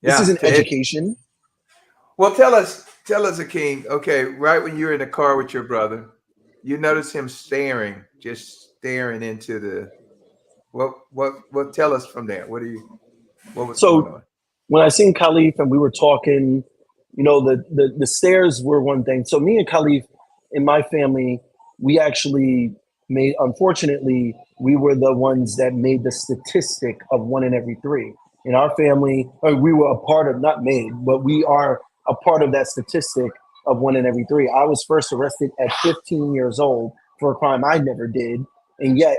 This isn't education. Well, tell us, Akeem. Okay, right when you were in the car with your brother, you noticed him just staring into the. What? Tell us from there. What was going on? When I seen Khalif and we were talking, the stares were one thing. So me and Khalif in my family, we actually unfortunately, we were the ones that made the statistic of 1 in every 3. In our family, we were a part of, not made, but we are a part of that statistic of 1 in every 3. I was first arrested at 15 years old for a crime I never did. And yet,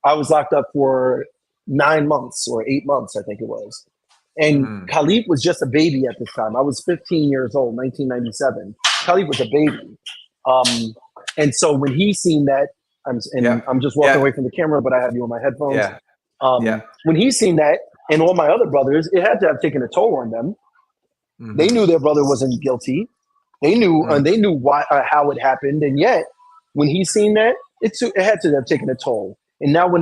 I was locked up for 9 months or 8 months, I think it was. And Khalif was just a baby at this time. I was 15 years old, 1997. Khalif was a baby. And so when he seen that, I'm just walking away from the camera, but I have you on my headphones. When he seen that, and all my other brothers, it had to have taken a toll on them. They knew their brother wasn't guilty. They knew why, how it happened, and yet when he seen that, it had to have taken a toll. And now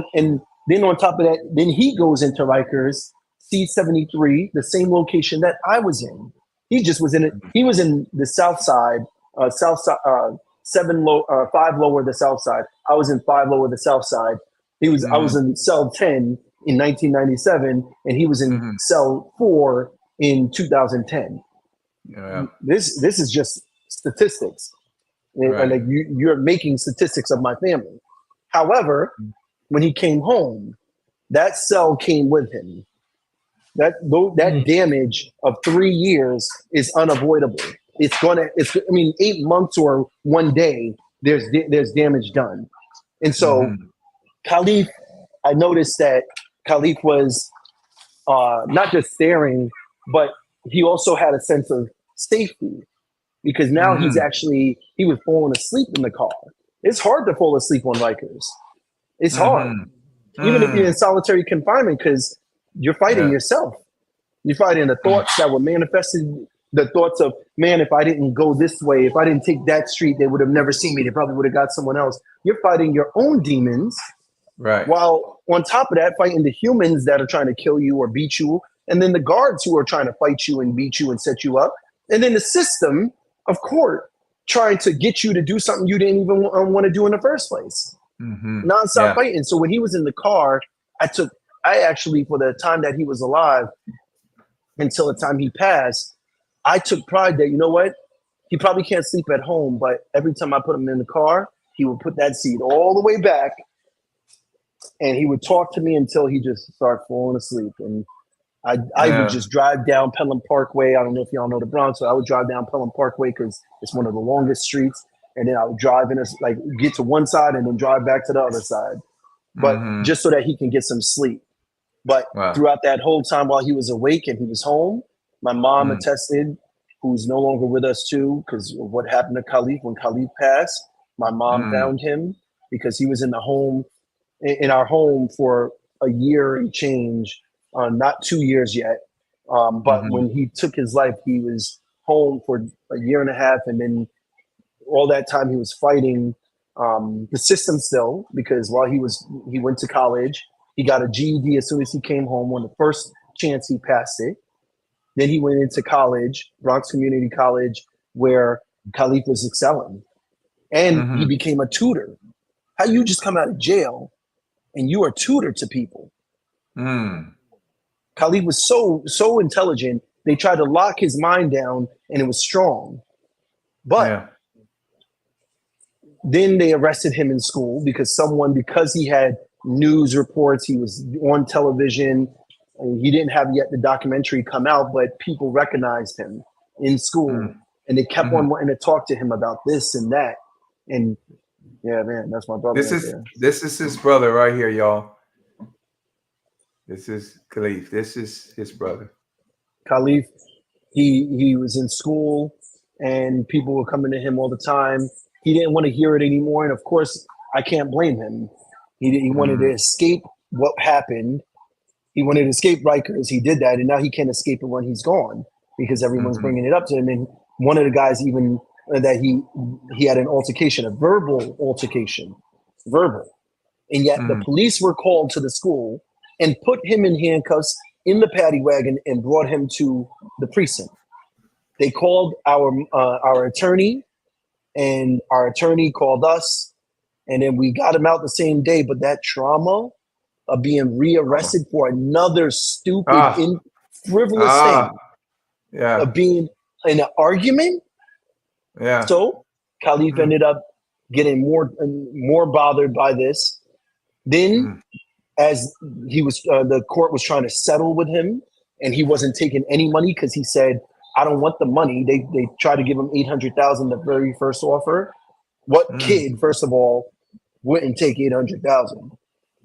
then on top of that, then he goes into Rikers C-73, the same location that I was in. He just was in it. He was in the South Side, 5 lower the South Side. I was in 5 lower the South Side. I was in cell 10 in 1997, and he was in cell 4 in 2010. This is just statistics. Right. Like you're making statistics of my family. However, when he came home, that cell came with him. That damage of 3 years is unavoidable. 8 months or 1 day, there's damage done. And so Khalif, I noticed that Khalif was not just staring, but he also had a sense of safety, because now he was falling asleep in the car. It's hard to fall asleep on Rikers. It's hard. Even if you're in solitary confinement, because you're fighting yourself. You're fighting the thoughts that were manifested, the thoughts of, man, if I didn't go this way, if I didn't take that street, they would have never seen me. They probably would have got someone else. You're fighting your own demons. Right. While on top of that, fighting the humans that are trying to kill you or beat you, and then the guards who are trying to fight you and beat you and set you up, and then the system of court trying to get you to do something you didn't even want to do in the first place. Nonstop fighting. So when he was in the car, I actually, for the time that he was alive, until the time he passed, I took pride that, you know what, he probably can't sleep at home, but every time I put him in the car, he would put that seat all the way back, and he would talk to me until he just started falling asleep. And I would just drive down Pelham Parkway. I don't know if y'all know the Bronx, so I would drive down Pelham Parkway because it's one of the longest streets. And then I would drive get to one side and then drive back to the other side. But just so that he can get some sleep. But throughout that whole time while he was awake and he was home, my mom attested, who's no longer with us too, because of what happened to Khalif when Khalif passed. My mom found him because he was in our home for a year and change, not 2 years yet. But when he took his life, he was home for a year and a half. And then all that time he was fighting the system still, because while he went to college, he got a GED as soon as he came home. On the first chance he passed it. Then he went into college, Bronx Community College, where Khalif was excelling. And he became a tutor. How you just come out of jail and you are tutor to people? Khalif was so intelligent, they tried to lock his mind down and it was strong. But Then they arrested him in school because he had news reports, he was on television. And he didn't have yet the documentary come out, but people recognized him in school, and they kept on wanting to talk to him about this and that. And yeah, man, that's my brother. This is his brother right here, y'all. This is Khalif. This is his brother. Khalif, he was in school, and people were coming to him all the time. He didn't want to hear it anymore, and of course, I can't blame him. He wanted to escape what happened. He wanted to escape Rikers. He did that, and now he can't escape it when he's gone because everyone's bringing it up to him. And one of the guys even that he had an altercation, a verbal altercation, and yet the police were called to the school and put him in handcuffs in the paddy wagon and brought him to the precinct. They called our attorney, and our attorney called us, and then we got him out the same day. But that trauma of being rearrested for another stupid, frivolous thing, of being in an argument. Yeah. So Khalif ended up getting more bothered by this. Then, as he was, the court was trying to settle with him, and he wasn't taking any money because he said, "I don't want the money." They tried to give him $800,000 the very first offer. What kid, first of all, wouldn't take $800,000?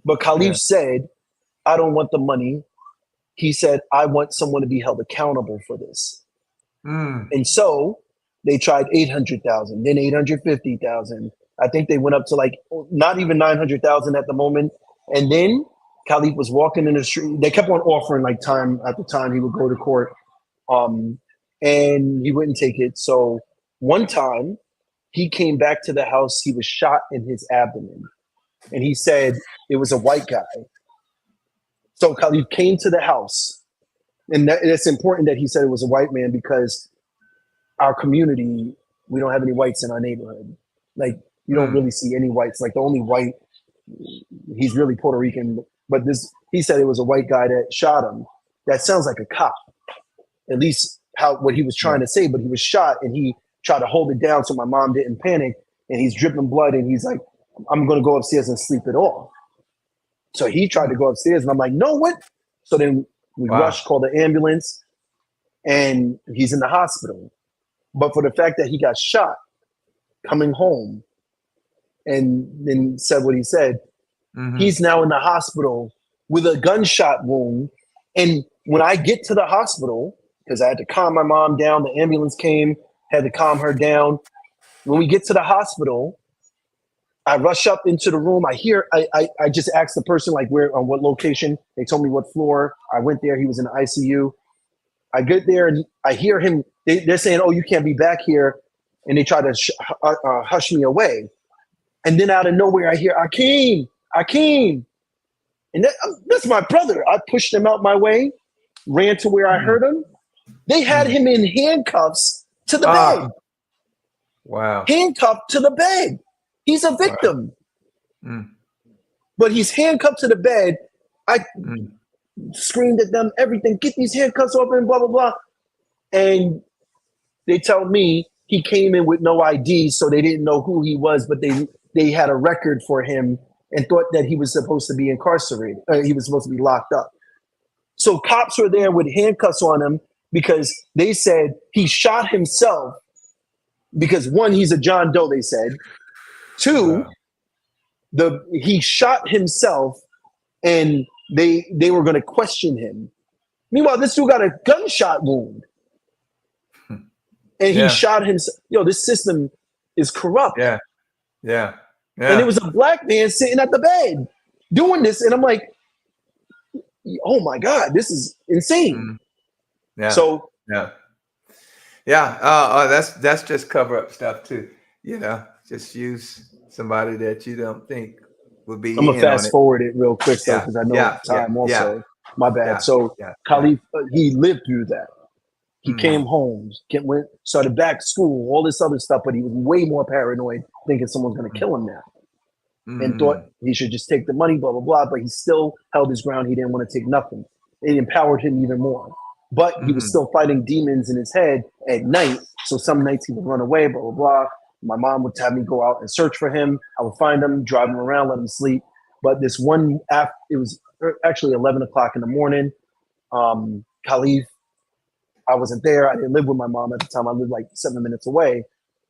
But Khalif said, "I don't want the money." He said, "I want someone to be held accountable for this." And so they tried 800,000, then 850,000. I think they went up to like not even 900,000 at the moment. And then Khalif was walking in the street. They kept on offering like time at the time he would go to court, and he wouldn't take it. So one time he came back to the house. He was shot in his abdomen. And he said it was a white guy. So Khalif came to the house. And it's important that he said it was a white man because our community, we don't have any whites in our neighborhood. Like, you don't really see any whites. Like, the only white, he's really Puerto Rican. But he said it was a white guy that shot him. That sounds like a cop. At least what he was trying to say. But he was shot, and he tried to hold it down so my mom didn't panic. And he's dripping blood, and he's like, "I'm going to go upstairs and sleep it off." So he tried to go upstairs, and I'm like, "No, what?" So then we rushed, called the ambulance, and he's in the hospital. But for the fact that he got shot coming home and then said what he said, he's now in the hospital with a gunshot wound. And when I get to the hospital, because I had to calm my mom down, the ambulance came, had to calm her down. When we get to the hospital, I rush up into the room. I just asked the person, like, where, on what location. They told me what floor. I went there. He was in the ICU. I get there and I hear him. They're saying, "Oh, you can't be back here." And they try to hush me away. And then out of nowhere, I hear, "Akeem, Akeem." And that's my brother. I pushed him out my way, ran to where I heard him. They had him in handcuffs to the bed. Wow. Handcuffed to the bed. He's a victim. But he's handcuffed to the bed. I screamed at them, everything, "Get these handcuffs off," and blah, blah, blah. And they tell me he came in with no ID, so they didn't know who he was, but they had a record for him and thought that he was supposed to be incarcerated. He was supposed to be locked up. So cops were there with handcuffs on him because they said he shot himself because, one, he's a John Doe, they said. Two, he shot himself and they were going to question him. Meanwhile, this dude got a gunshot wound. And he shot himself. Yo, this system is corrupt. Yeah. And it was a black man sitting at the bed doing this. And I'm like, oh my God, this is insane. That's just cover up stuff too. Just use somebody that you don't think would be. I'm gonna fast forward it real quick though, because I know time also. My bad. Khalif, he lived through that. He came home, started back school, all this other stuff, but he was way more paranoid, thinking someone's gonna kill him now. And thought he should just take the money, blah, blah, blah. But he still held his ground. He didn't want to take nothing. It empowered him even more. But he was still fighting demons in his head at night. So some nights he would run away, blah, blah, blah. My mom would have me go out and search for him. I would find him, drive him around, let him sleep. But this one, it was actually 11 o'clock in the morning. Khalif, I wasn't there. I didn't live with my mom at the time. I lived like 7 minutes away.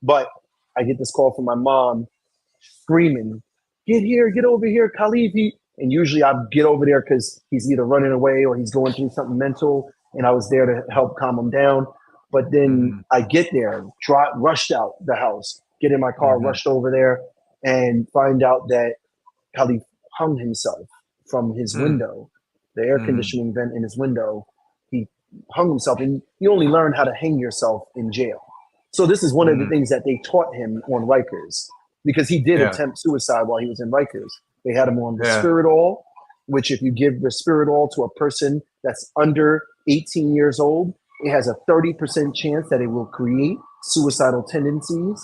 But I get this call from my mom screaming, get over here, Khalif. And usually I'd get over there because he's either running away or he's going through something mental. And I was there to help calm him down. But then I get there, rushed out the house, get in my car, rushed over there, and find out that Khalif hung himself from his window, the air conditioning vent in his window. He hung himself, and you only learn how to hang yourself in jail. So this is one of the things that they taught him on Rikers, because he did attempt suicide while he was in Rikers. They had him on Risperdal, which if you give Risperdal to a person that's under 18 years old, it has a 30% chance that it will create suicidal tendencies.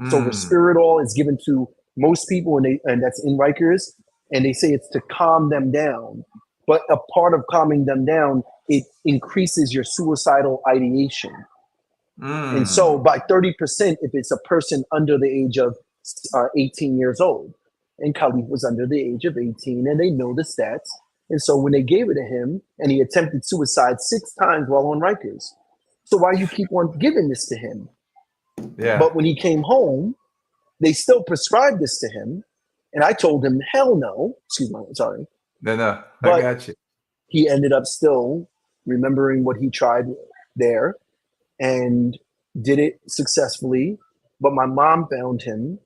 So Risperdal is given to most people, and that's in Rikers, and they say it's to calm them down. But a part of calming them down, it increases your suicidal ideation. And so by 30%, if it's a person under the age of 18 years old, and Khalif was under the age of 18, and they know the stats. And so when they gave it to him, and he attempted suicide 6 times while on Rikers. So why you keep on giving this to him? Yeah. But when he came home, they still prescribed this to him. And I told him, hell no. Excuse me, sorry. No, I got you. He ended up still remembering what he tried there and did it successfully. But my mom found him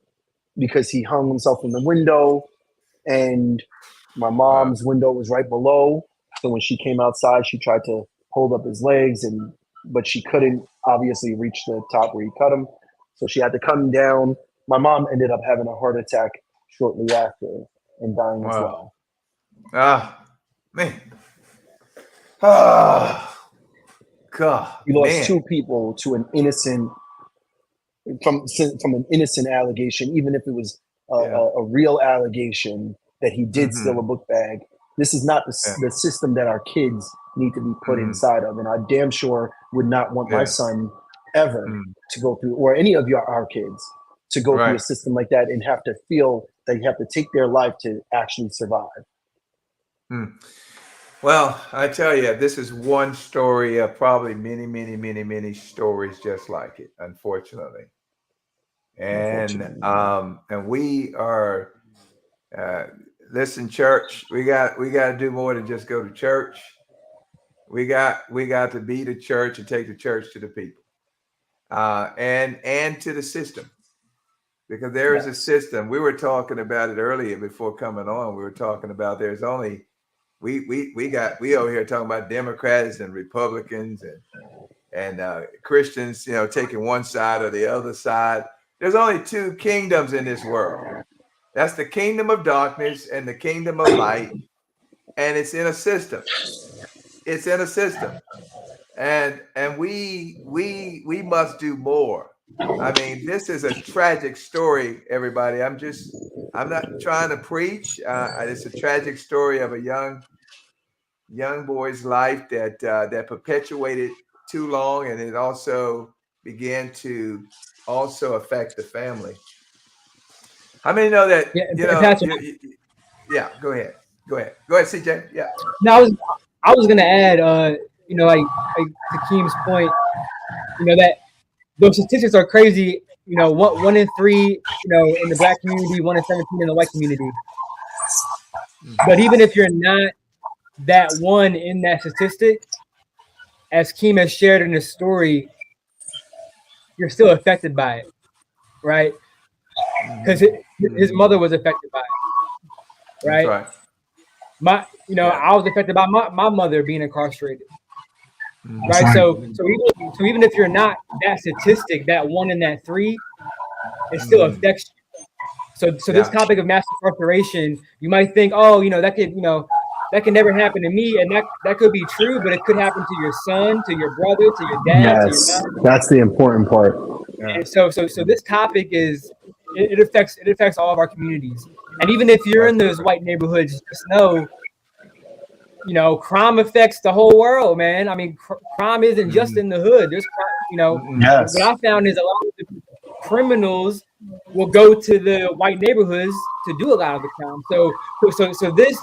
because he hung himself in the window, and my mom's window was right below. So when she came outside, she tried to hold up his legs, but she couldn't obviously reach the top where he cut him. So she had to cut him down. My mom ended up having a heart attack shortly after and dying as well. Man. Oh, God. We lost 2 people to an innocent, from an innocent allegation, even if it was a real allegation that he did steal a book bag. This is not the system that our kids need to be put inside of. And I damn sure would not want my son ever to go through, or any of our kids to go through a system like that and have to feel they have to take their life to actually survive. Well, I tell you, this is one story of probably many stories just like it, unfortunately. And we are listen, church, we got to do more than just go to church. We got to be the church and take the church to the people, and to the system, because there is a system. We were talking about it earlier before coming on. We were talking about there's only we over here talking about Democrats and Republicans and Christians, taking one side or the other side. There's only 2 kingdoms in this world. That's the kingdom of darkness and the kingdom of light. And it's in a system. It's in a system. And we must do more. I mean, this is a tragic story, everybody. I'm not trying to preach. It's a tragic story of a young boy's life that perpetuated too long, and it also began to also affect the family. How many know that? Go ahead, CJ. Yeah. Now I was gonna add, like to Akeem's point, that those statistics are crazy. 1 in 3, in the Black community, 1 in 17 in the white community. But even if you're not that one in that statistic, as Akeem has shared in his story, you're still affected by it, right? Because his mother was affected by it, right? That's right. I was affected by my mother being incarcerated, right? So even if you're not that statistic, that 1 in that 3, it still affects you. So this topic of mass incarceration, you might think, that could never happen to me, and that could be true, but it could happen to your son, to your brother, to your dad. Yes, to your mom. That's the important part. And so this topic it affects all of our communities, and even if you're in those white neighborhoods, just know, crime affects the whole world, man. I mean, crime isn't just in the hood. There's, what I found is a lot of the criminals will go to the white neighborhoods to do a lot of the crime. So this,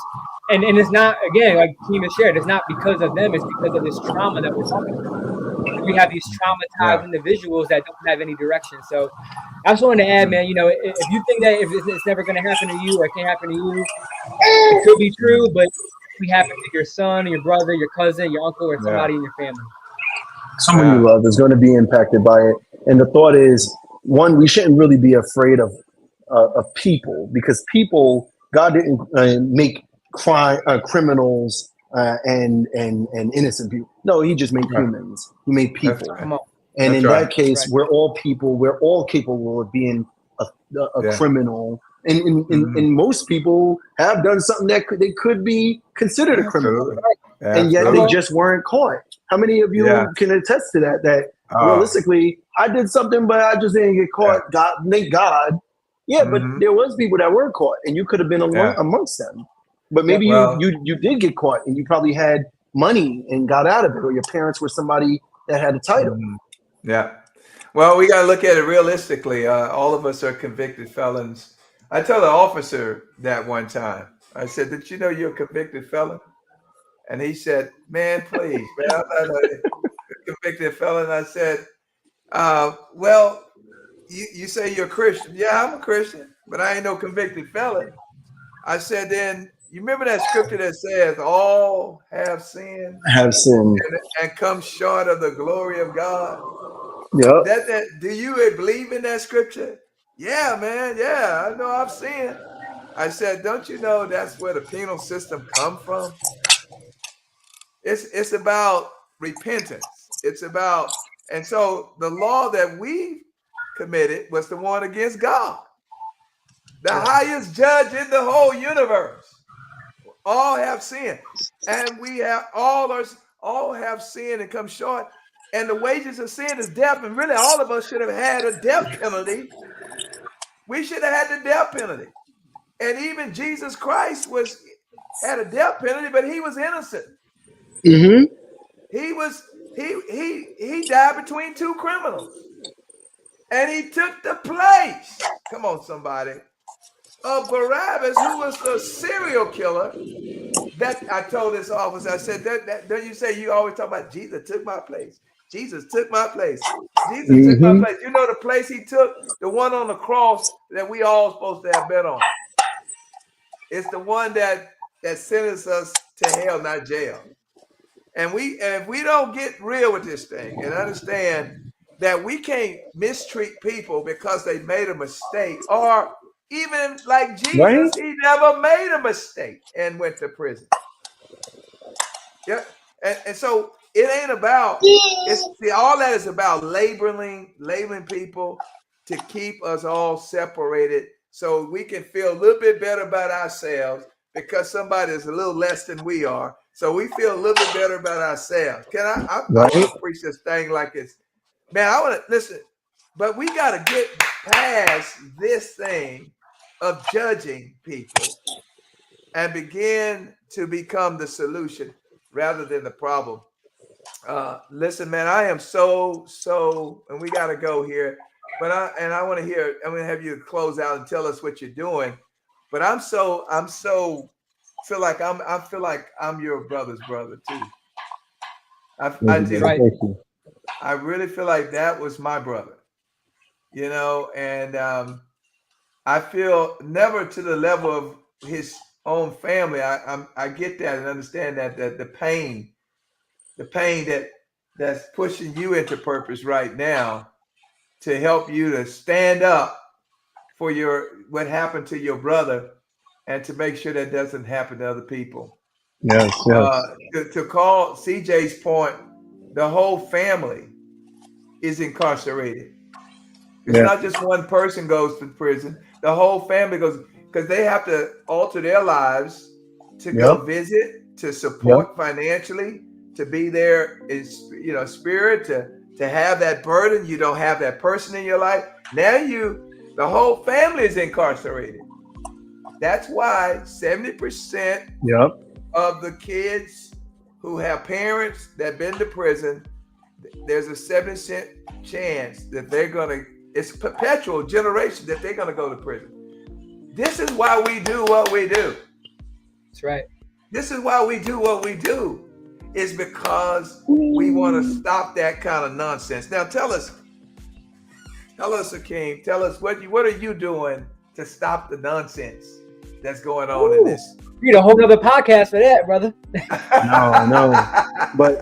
and it's not, again, like Akeem has shared, it's not because of them, it's because of this trauma that we're talking about. We have these traumatized individuals that don't have any direction. So I just wanted to add, man, if you think that if it's never going to happen to you or it can't happen to you, it could be true, but it could happen to your son, your brother, your cousin, your uncle, or somebody in your family. Someone you love is going to be impacted by it. And the thought is, one, we shouldn't really be afraid of people, because people, God didn't make criminals and innocent people. No, he just made humans. He made people. Come on. And in that case, we're all people. We're all capable of being a criminal. And most people have done something that they could be considered a criminal. And yet they just weren't caught. How many of you can attest to that? That realistically, I did something, but I just didn't get caught. God, thank God. Yeah, but there was people that were caught, and you could have been amongst them. But maybe you did get caught, and you probably had money and got out of it, or your parents were somebody that had a title. Yeah. Well, we got to look at it realistically. All of us are convicted felons. I told an officer that one time. I said, "Did you know you're a convicted felon?" And he said, "Man, please, man, I'm not a convicted felon." I said, "Well, you say you're a Christian." "Yeah, I'm a Christian, but I ain't no convicted felon." I said, "Then you remember that scripture that says all have sinned, and come short of the glory of God?" Yeah. Do you believe in that scripture? "Yeah, man. Yeah, I know I've sinned." I said, "Don't you know that's where the penal system come from? It's about repentance. It's about, and so the law that we committed was the one against God, the highest judge in the whole universe. All have sinned, and we have all have sinned and come short. And the wages of sin is death. And really, all of us should have had a death penalty. We should have had the death penalty. And even Jesus Christ had a death penalty, but he was innocent. Mm-hmm. He died between two criminals, and he took the place. Come on, somebody, of Barabbas, who was the serial killer. That I told this officer, I said, don't you say you always talk about Jesus took my place? Jesus took my place. Jesus took my place. You know the place he took? The one on the cross that we all supposed to have been on. It's the one that sentenced us to hell, not jail. And if we don't get real with this thing and understand that we can't mistreat people because they made a mistake, or even like Jesus, he never made a mistake and went to prison. Yeah. And so it ain't about, all that is about labeling people to keep us all separated so we can feel a little bit better about ourselves because somebody is a little less than we are. So we feel a little bit better about ourselves. I want to preach this thing like it's, man, I want to listen, but we got to get past this thing of judging people and begin to become the solution rather than the problem. Listen, man, I am so, and we got to go here, but I want to hear, I'm going to have you close out and tell us what you're doing. But I feel like I'm your brother's brother too. I do. Right. I really feel like that was my brother, and I feel never to the level of his own family. I get that and understand that the pain that's pushing you into purpose right now to help you to stand up for what happened to your brother and to make sure that doesn't happen to other people. Yes. To call CJ's point, the whole family is incarcerated. It's not just one person goes to prison. The whole family goes, because they have to alter their lives to go visit, to support financially, to be there in spirit, to have that burden. You don't have that person in your life. Now the whole family is incarcerated. That's why 70% of the kids who have parents that have been to prison, there's a 7% chance that they're going to It's perpetual generation that they're going to go to prison. This is why we do what we do. That's right. This is why we do what we do. Is because we want to stop that kind of nonsense. Now tell us, Akeem, tell us what are you doing to stop the nonsense that's going on in this? You need a whole other podcast for that, brother. No. But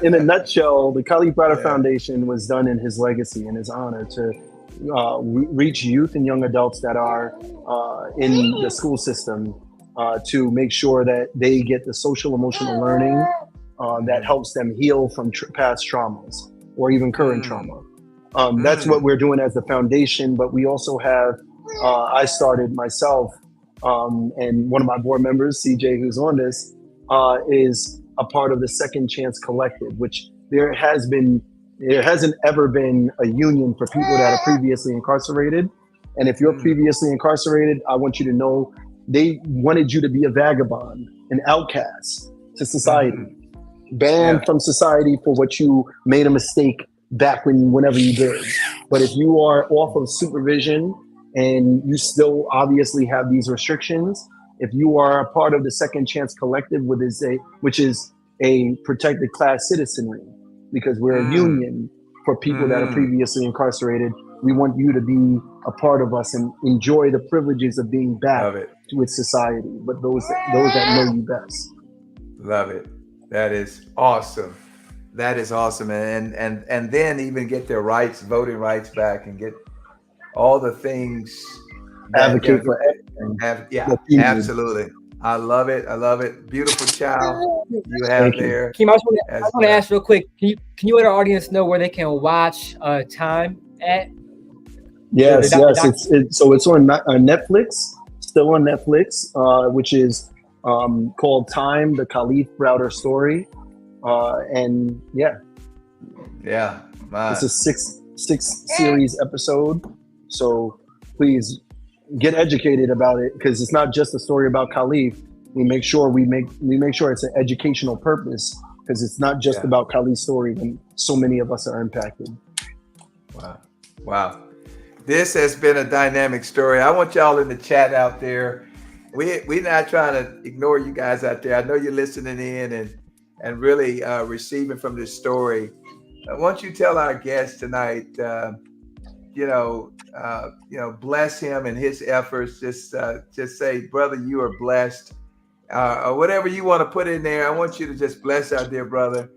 in a nutshell, the Browder Foundation was done in his legacy and his honor to reach youth and young adults that are in the school system to make sure that they get the social emotional learning that helps them heal from past traumas or even current trauma. That's what we're doing as the foundation, but we also have, I started myself, and one of my board members, CJ, who's on this, is a part of the Second Chance Collective, which there hasn't ever been a union for people that are previously incarcerated. And if you're previously incarcerated, I want you to know they wanted you to be a vagabond, an outcast to society, banned from society for what you made a mistake back whenever you did. But if you are off of supervision and you still obviously have these restrictions, if you are a part of the Second Chance Collective, which is a protected class citizenry, because we're a union for people that are previously incarcerated, we want you to be a part of us and enjoy the privileges of being back with society, but those that know you best. Love it. That is awesome. That is awesome. And then even get their rights, voting rights back, and get all the things. Advocate for everything. Absolutely. I love it. I love it. Beautiful child you have there. Akeem, I want to ask real quick. Can you let our audience know where they can watch Time at? Yes. So it's on Netflix. Still on Netflix, which is called Time: The Khalif Browder Story. It's a six series episode. So please get educated about it, because it's not just a story about Khalif. We make sure it's an educational purpose, because it's not just about Khalif's story, and so many of us are impacted. Wow. This has been a dynamic story. I want y'all in the chat out there. We're not trying to ignore you guys out there. I know you're listening in and really receiving from this story. I want you to tell our guest tonight, bless him and his efforts. Just say, brother, you are blessed, or whatever you want to put in there. I want you to just bless our dear brother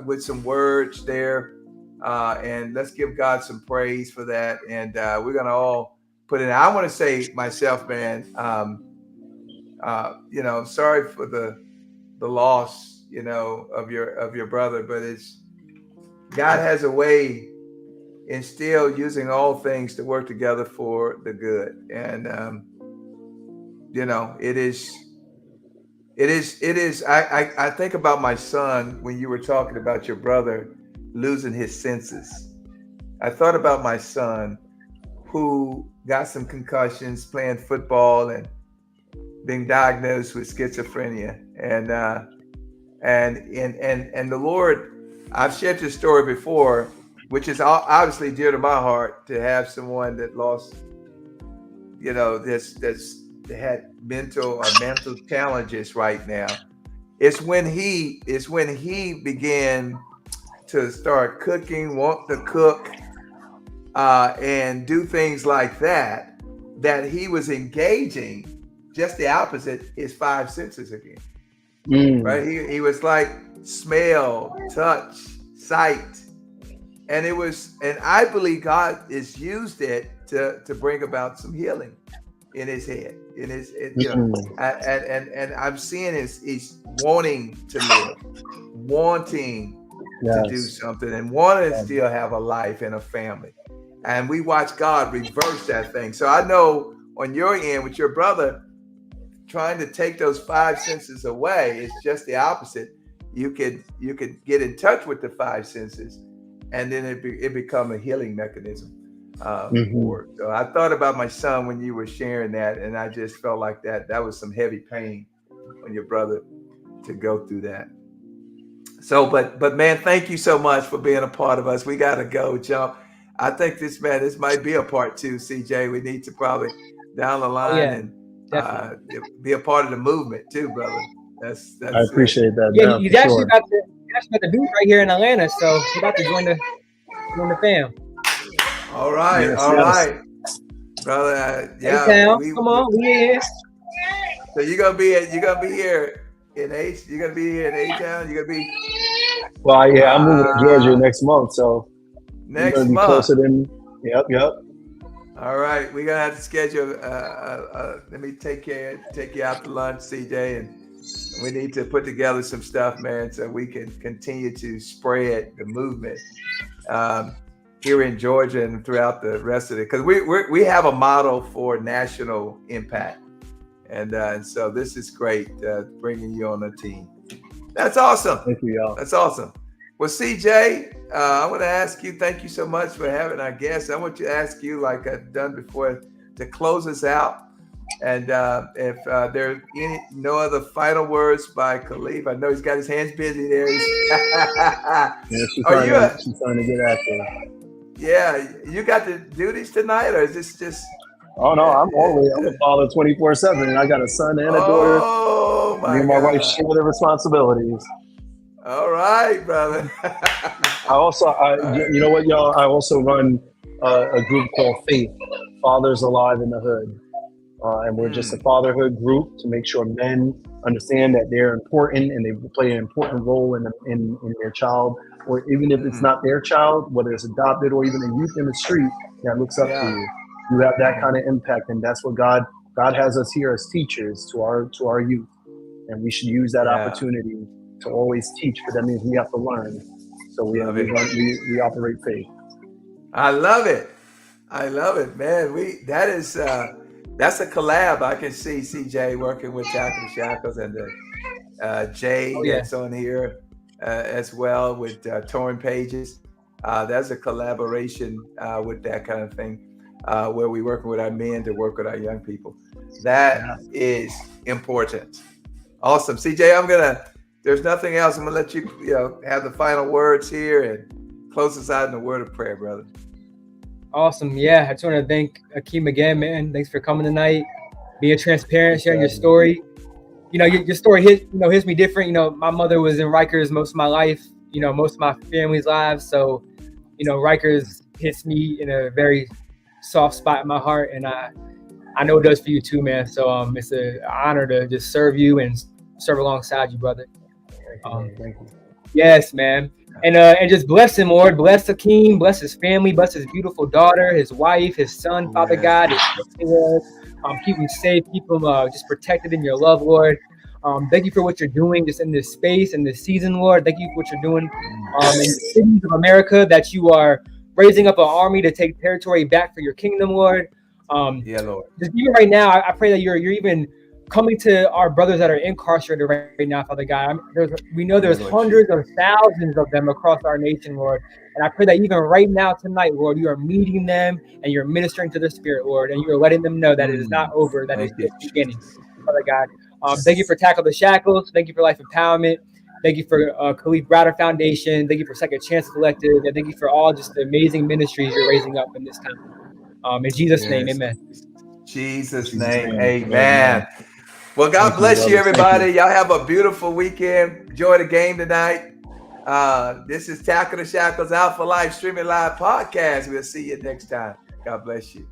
with some words there, and let's give God some praise for that. And we're gonna all put in. I want to say myself, man, sorry for the loss, of your brother, but it's God has a way in still using all things to work together for the good. And it is I think about my son when you were talking about your brother losing his senses. I thought about my son who got some concussions playing football and being diagnosed with schizophrenia. And the Lord, I've shared this story before, which is obviously dear to my heart, to have someone that lost, that's had mental challenges right now. It's when he began to start cooking, want to cook, and do things like that he was engaging just the opposite, his five senses again. Right? He was like smell, touch, sight. And I believe God has used it to bring about some healing in his head, and I'm seeing he's wanting to live, wanting to do something, and wanting to still have a life and a family. And we watch God reverse that thing. So I know on your end with your brother, trying to take those five senses away, it's just the opposite. You could get in touch with the five senses, and then it become a healing mechanism for it. So I thought about my son when you were sharing that, and I just felt like that was some heavy pain on your brother to go through that. So, but man, thank you so much for being a part of us. We got to go, Jump. I think this might be a part 2, CJ. We need to probably down the line and be a part of the movement too, brother. That's I appreciate that. Yeah, man, he's for actually sure. about to do it right here in Atlanta, so he's about to join the fam. All right, Yes, all yes. right, brother. Yeah, come on, we here. So you're gonna be here in H. You're gonna be here in A-Town. You're gonna be. Well, yeah, I'm moving to Georgia next month, so next gonna be month. closer than. Yep. All right, we're gonna have to schedule. Let me take you out to lunch, CJ, and we need to put together some stuff, man, so we can continue to spread the movement here in Georgia and throughout the rest of it. Because we have a model for national impact, and so this is great bringing you on the team. That's awesome. Thank you, y'all. That's awesome. Well, CJ, I want to ask you, thank you so much for having our guests. I want to ask you, like I've done before, to close us out. And if there are no other final words by Khalif, I know he's got his hands busy there. Yeah, she's trying to get active. Yeah, you got the duties tonight, or is this just? Oh no, I'm a father 24/7, and I got a son and a daughter. Oh my God! Me and my wife share the responsibilities. All right, brother. You know what, y'all? I also run a group called Faith, Fathers Alive in the Hood. And we're just a fatherhood group to make sure men understand that they're important and they play an important role in their child, or even if it's not their child, whether it's adopted or even a youth in the street that looks up to you. You have that kind of impact, and that's what God has us here as teachers to our youth, and we should use that opportunity to always teach, but that means we have to learn. So we operate Faith. I love it, man. That's a collab. I can see CJ working with Tackle the Shackles and Jay that's on here as well with Torn Pages. That's a collaboration with that kind of thing where we're working with our men to work with our young people. That is important. Awesome. CJ, there's nothing else. I'm going to let you have the final words here and close us out in a word of prayer, brother. Awesome. Yeah, I just want to thank Akeem again, man. Thanks for coming tonight, being transparent, sharing your story. Your story hits me different. My mother was in Rikers most of my life, most of my family's lives. So, Rikers hits me in a very soft spot in my heart. And I know it does for you too, man. So it's an honor to just serve you and serve alongside you, brother. Thank you. Yes, man. And just bless him, Lord. Bless Akeem, bless his family, bless his beautiful daughter, his wife, his son, Father God. Keep him safe, keep him just protected in your love, Lord. Thank you for what you're doing just in this space and this season, Lord. Thank you for what you're doing in the cities of America, that you are raising up an army to take territory back for your kingdom, Lord. Lord. Just even right now, I pray that you're even coming to our brothers that are incarcerated right now, Father God. We know there's hundreds of thousands of them across our nation, Lord. And I pray that even right now tonight, Lord, you are meeting them and you're ministering to their spirit, Lord, and you're letting them know that it is not over, that it's just beginning, Father God. Thank you for Tackle the Shackles. Thank you for Life Empowerment. Thank you for Khalif Browder Foundation. Thank you for Second Chance Collective. And thank you for all just the amazing ministries you're raising up in this time. In Jesus' name, amen. Jesus' name, amen. Well, God bless you, everybody. Y'all have a beautiful weekend. Enjoy the game tonight. This is Tackle the Shackles Out for Life, streaming live podcast. We'll see you next time. God bless you.